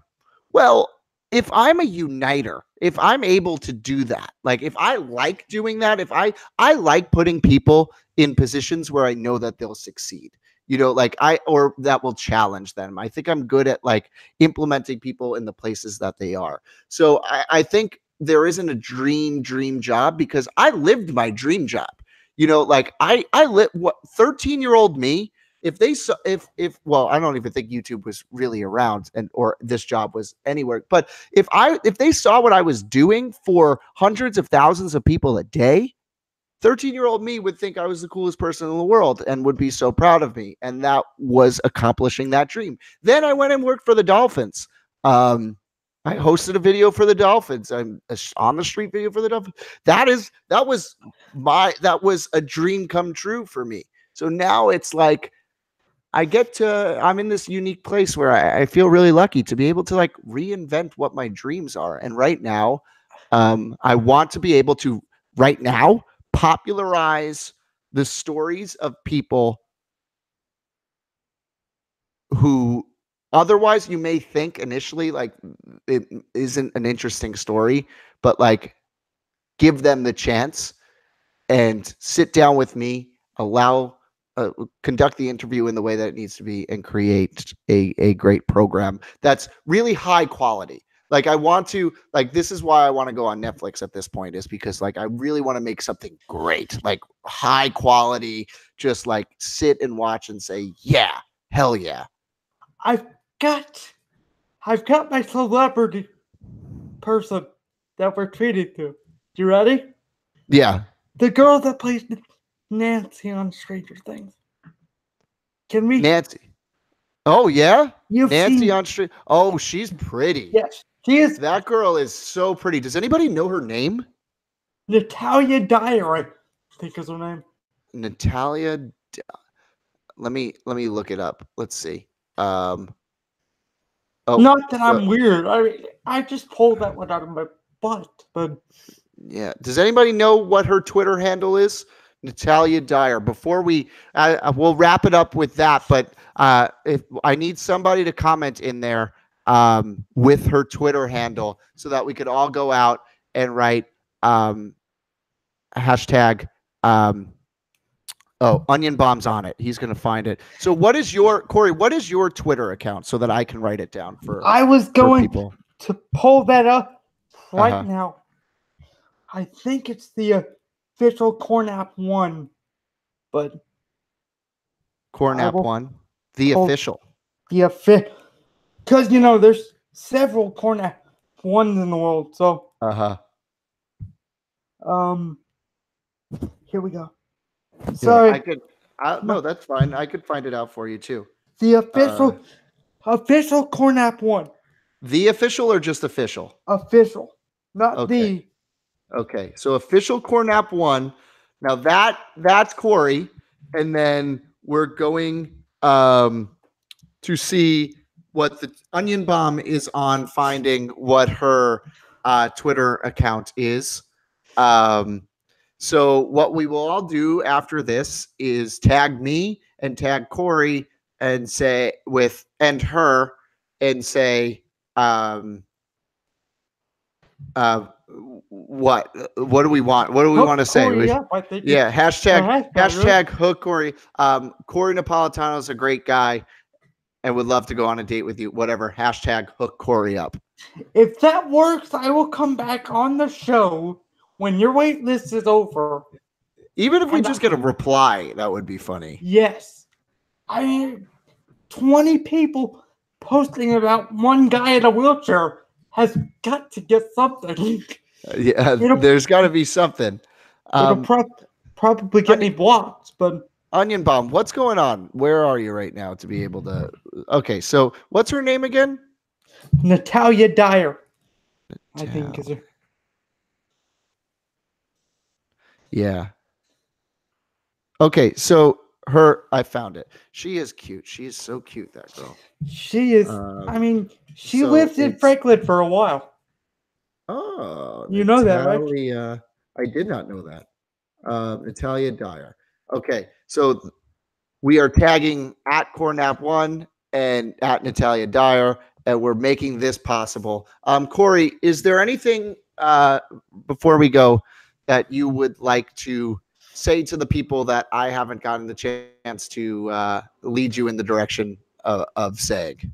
well, if I'm a uniter, if I'm able to do that, like if I like doing that, if I like putting people in positions where I know that they'll succeed, like or that will challenge them. I think I'm good at like implementing people in the places that they are. So I think there isn't a dream job, because I lived my dream job. Like I lit what 13-year-old me. If they saw, if well, I don't even think YouTube was really around, and or this job was anywhere. But if they saw what I was doing for hundreds of thousands of people a day, 13-year-old me would think I was the coolest person in the world and would be so proud of me. And that was accomplishing that dream. Then I went and worked for the Dolphins. I hosted a video for the Dolphins. I'm on the street video for the Dolphins. That was a dream come true for me. So now it's like I'm in this unique place where I feel really lucky to be able to like reinvent what my dreams are. And right now, I want to be able to right now popularize the stories of people who otherwise you may think initially like it isn't an interesting story, but like give them the chance and sit down with me, allow conduct the interview in the way that it needs to be, and create a great program that's really high quality. Like I want to like this is why I want to go on Netflix at this point is because like I really want to make something great, like high quality, just like sit and watch and say, yeah, hell yeah. I've got I've got my celebrity person that we're treating to. You ready? Yeah. The girl that plays Nancy on Stranger Things. Can we? Nancy. Oh yeah? You've Nancy seen? on street. Oh, she's pretty. Yes, she is That girl is so pretty. Does anybody know her name? Natalia Dyer. I think is her name. Natalia. Let me look it up. Let's see. Um. Oh. Not that So I'm weird. I just pulled that one out of my butt. But yeah. Does anybody know what her Twitter handle is? Natalia Dyer. Before we'll wrap it up with that. But if I need somebody to comment in there with her Twitter handle so that we could all go out and write hashtag onion bombs on it. He's going to find it. So what is your Corey, what is your Twitter account so that I can write it down for I was going people to pull that up right Uh-huh. now. I think it's the official Cornap one, but Cornap one, the pull official. the official because there's several Cornap ones in the world. So Uh-huh. here we go. Here, Sorry, I could no, that's fine. I could find it out for you too. the official Cornap one. The official or just official? Official, not Okay. Okay. So official Cornap one. Now that's Corey. And then we're going to see what the onion bomb is on finding what her Twitter account is. So what we will all do after this is tag me and tag Corey and say with and her and say uh what do we want? What do we Hook want to say? Corey up, I think. Yeah, Right. hashtag hook Corey. Corey Napolitano is a great guy and would love to go on a date with you. Whatever. Hashtag hook Corey up. If that works, I will come back on the show when your wait list is over. Even if we just get a reply, that would be funny. Yes. I mean, 20 people posting about one guy in a wheelchair has got to get something. Yeah, there's got to be something. It'll probably get me blocked, but Onion Bomb, what's going on? Where are you right now to be able to? Okay, so what's her name again? Natalia Dyer, I think is her. Yeah. Okay, so I found it. She is cute. She is so cute, that girl. She is. I mean, she lived in Franklin for a while. Oh, you know that, right? I did not know that. Natalia Dyer. Okay, so we are tagging at Cornap1 and at Natalia Dyer, and we're making this possible. Corey, is there anything before we go that you would like to say to the people that I haven't gotten the chance to lead you in the direction of saying?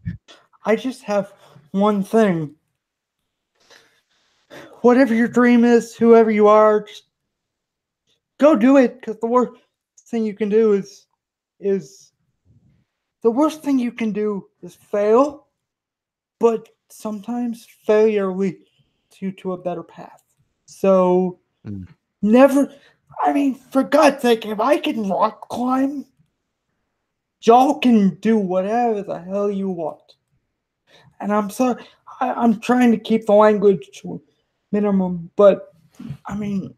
I just have one thing. Whatever your dream is, whoever you are, just go do it. Because the worst thing you can do is the worst thing you can do is fail. But sometimes failure leads you to a better path. So never. I mean, for God's sake, if I can rock climb, y'all can do whatever the hell you want. And I'm sorry, I'm trying to keep the language to a minimum, but I mean,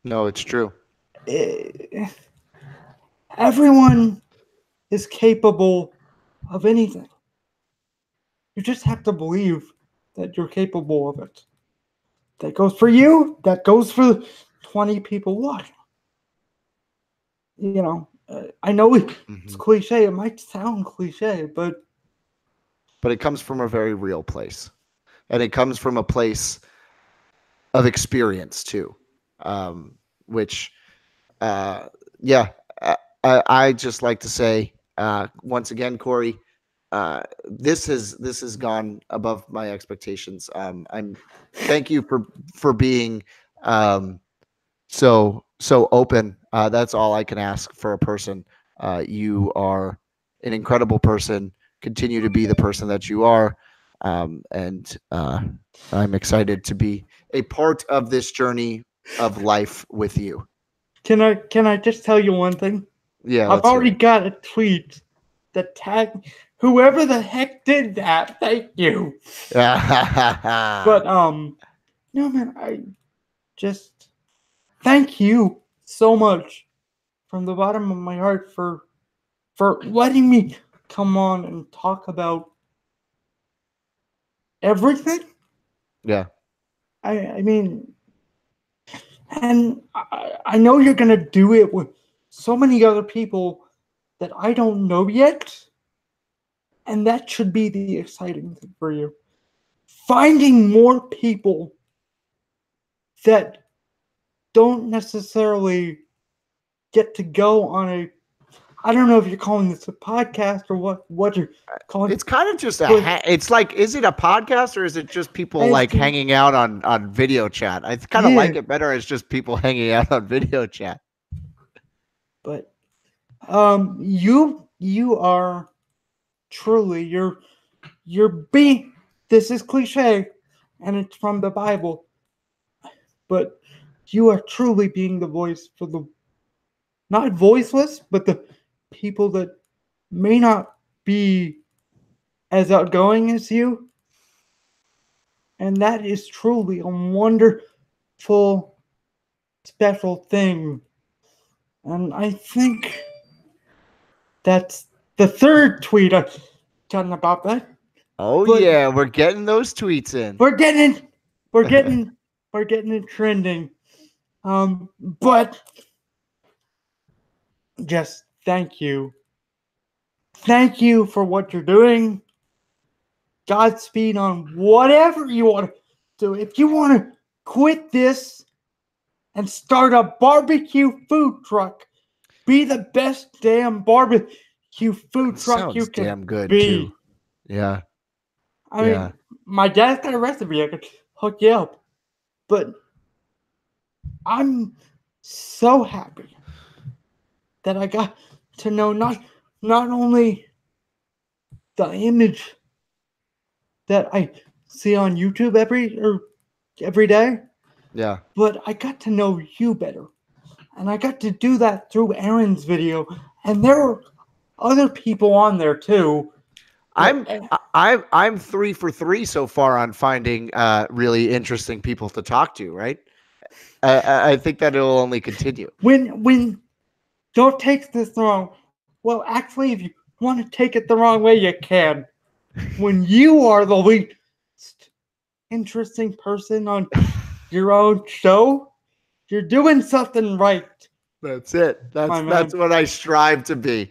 no, it's true. Everyone is capable of anything. You just have to believe that you're capable of it. That goes for you, that goes for 20 people watching. I know it's Mhm. cliche, it might sound cliche, But it comes from a very real place, and it comes from a place of experience too, which uh, yeah, I just like to say once again, Corey, this has gone above my expectations. I'm thank you for being um, so open. That's all I can ask for a person. You are an incredible person. Continue to be the person that you are, and I'm excited to be a part of this journey of life with you. can I just tell you one thing? Yeah, I've let's hear already it. got a tweet that tagged whoever the heck did that. Thank you. But no man, I just thank you so much from the bottom of my heart for letting me come on and talk about everything. Yeah. I mean, and I know you're gonna do it with so many other people that I don't know yet, and that should be the exciting thing for you. Finding more people that don't necessarily get to go on a, I don't know if you're calling this a podcast or what you're calling, It's kind of just but it's like, is it a podcast or is it just people it's like hanging out on video chat? I kind of yeah, like it better as just people hanging out on video chat. but you are truly you're being, this is cliche and it's from the Bible, but you are truly being the voice for the not voiceless, but the people that may not be as outgoing as you. And that is truly a wonderful, special thing. And I think that's the third tweet I've gotten about that. Oh But yeah, we're getting those tweets in. we're getting we're getting we're getting it trending. But just thank you. Thank you for what you're doing. Godspeed on whatever you want to do. If you want to quit this and start a barbecue food truck, be the best damn barbecue food It truck you sounds can damn good too. be. Yeah. I Yeah. mean, my dad's got a recipe I could hook you up, but I'm so happy that I got to know not only the image that I see on YouTube every day, Yeah. but I got to know you better. And I got to do that through Aaron's video. And there are other people on there too. That I'm I'm 3 for 3 so far on finding really interesting people to talk to, right? I think that it'll only continue. when don't take this wrong. Well, actually, if you want to take it the wrong way, you can. When you are the least interesting person on your own show, you're doing something right, That's it. my That's man. what I strive to be.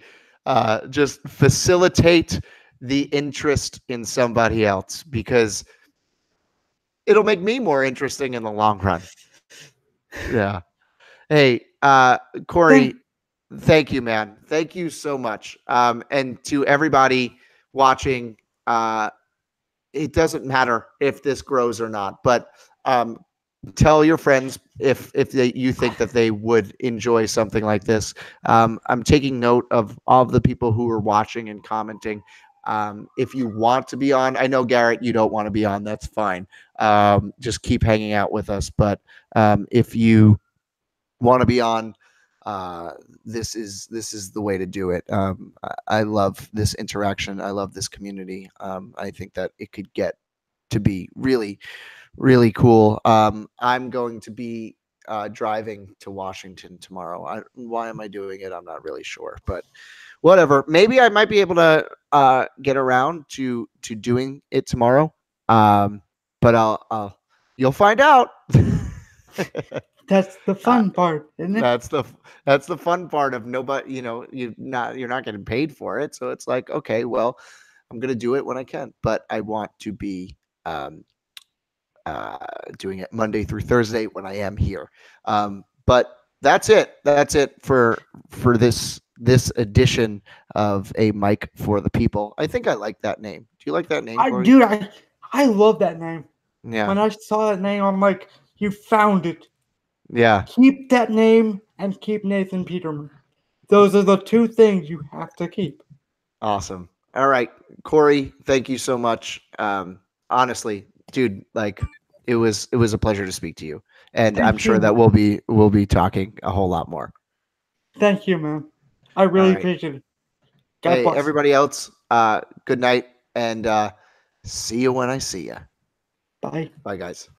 Just facilitate the interest in somebody else because it'll make me more interesting in the long run. Yeah. Hey, Corey, Thank thank you, man. Thank you so much. And to everybody watching, it doesn't matter if this grows or not, but um, tell your friends if you think that they would enjoy something like this. I'm taking note of all of the people who are watching and commenting. If you want to be on, I know Garrett, you don't want to be on. That's fine. Just keep hanging out with us. But if you want to be on, uh, this is the way to do it. I love this interaction. I love this community. I think that it could get to be really really cool. I'm going to be driving to Washington tomorrow. Why am I doing it? I'm not really sure, but whatever. Maybe I might be able to get around to doing it tomorrow. But I'll you'll find out. That's the uh, fun part, isn't it? that's the fun part of nobody. You're not getting paid for it, so it's like, okay, well, I'm gonna do it when I can, but I want to be um, uh, doing it Monday through Thursday when I am here. But that's it. That's it for this edition of a mic for the people. I think I like that name. Do you like that name, Corey? Dude, I love that name. Yeah, When I saw that name, I'm like, you found it. yeah. Keep that name and keep Nathan Peterman. Those are the two things you have to keep. Awesome. All right, Corey. Thank you so much. Honestly, dude, like it was a pleasure to speak to you, and I'm Thank sure you. that we'll be talking a whole lot more. Thank you, man. I All really right. appreciate it. God Hey, bless. everybody else, good night, and see you when I see you. Bye. Bye, guys.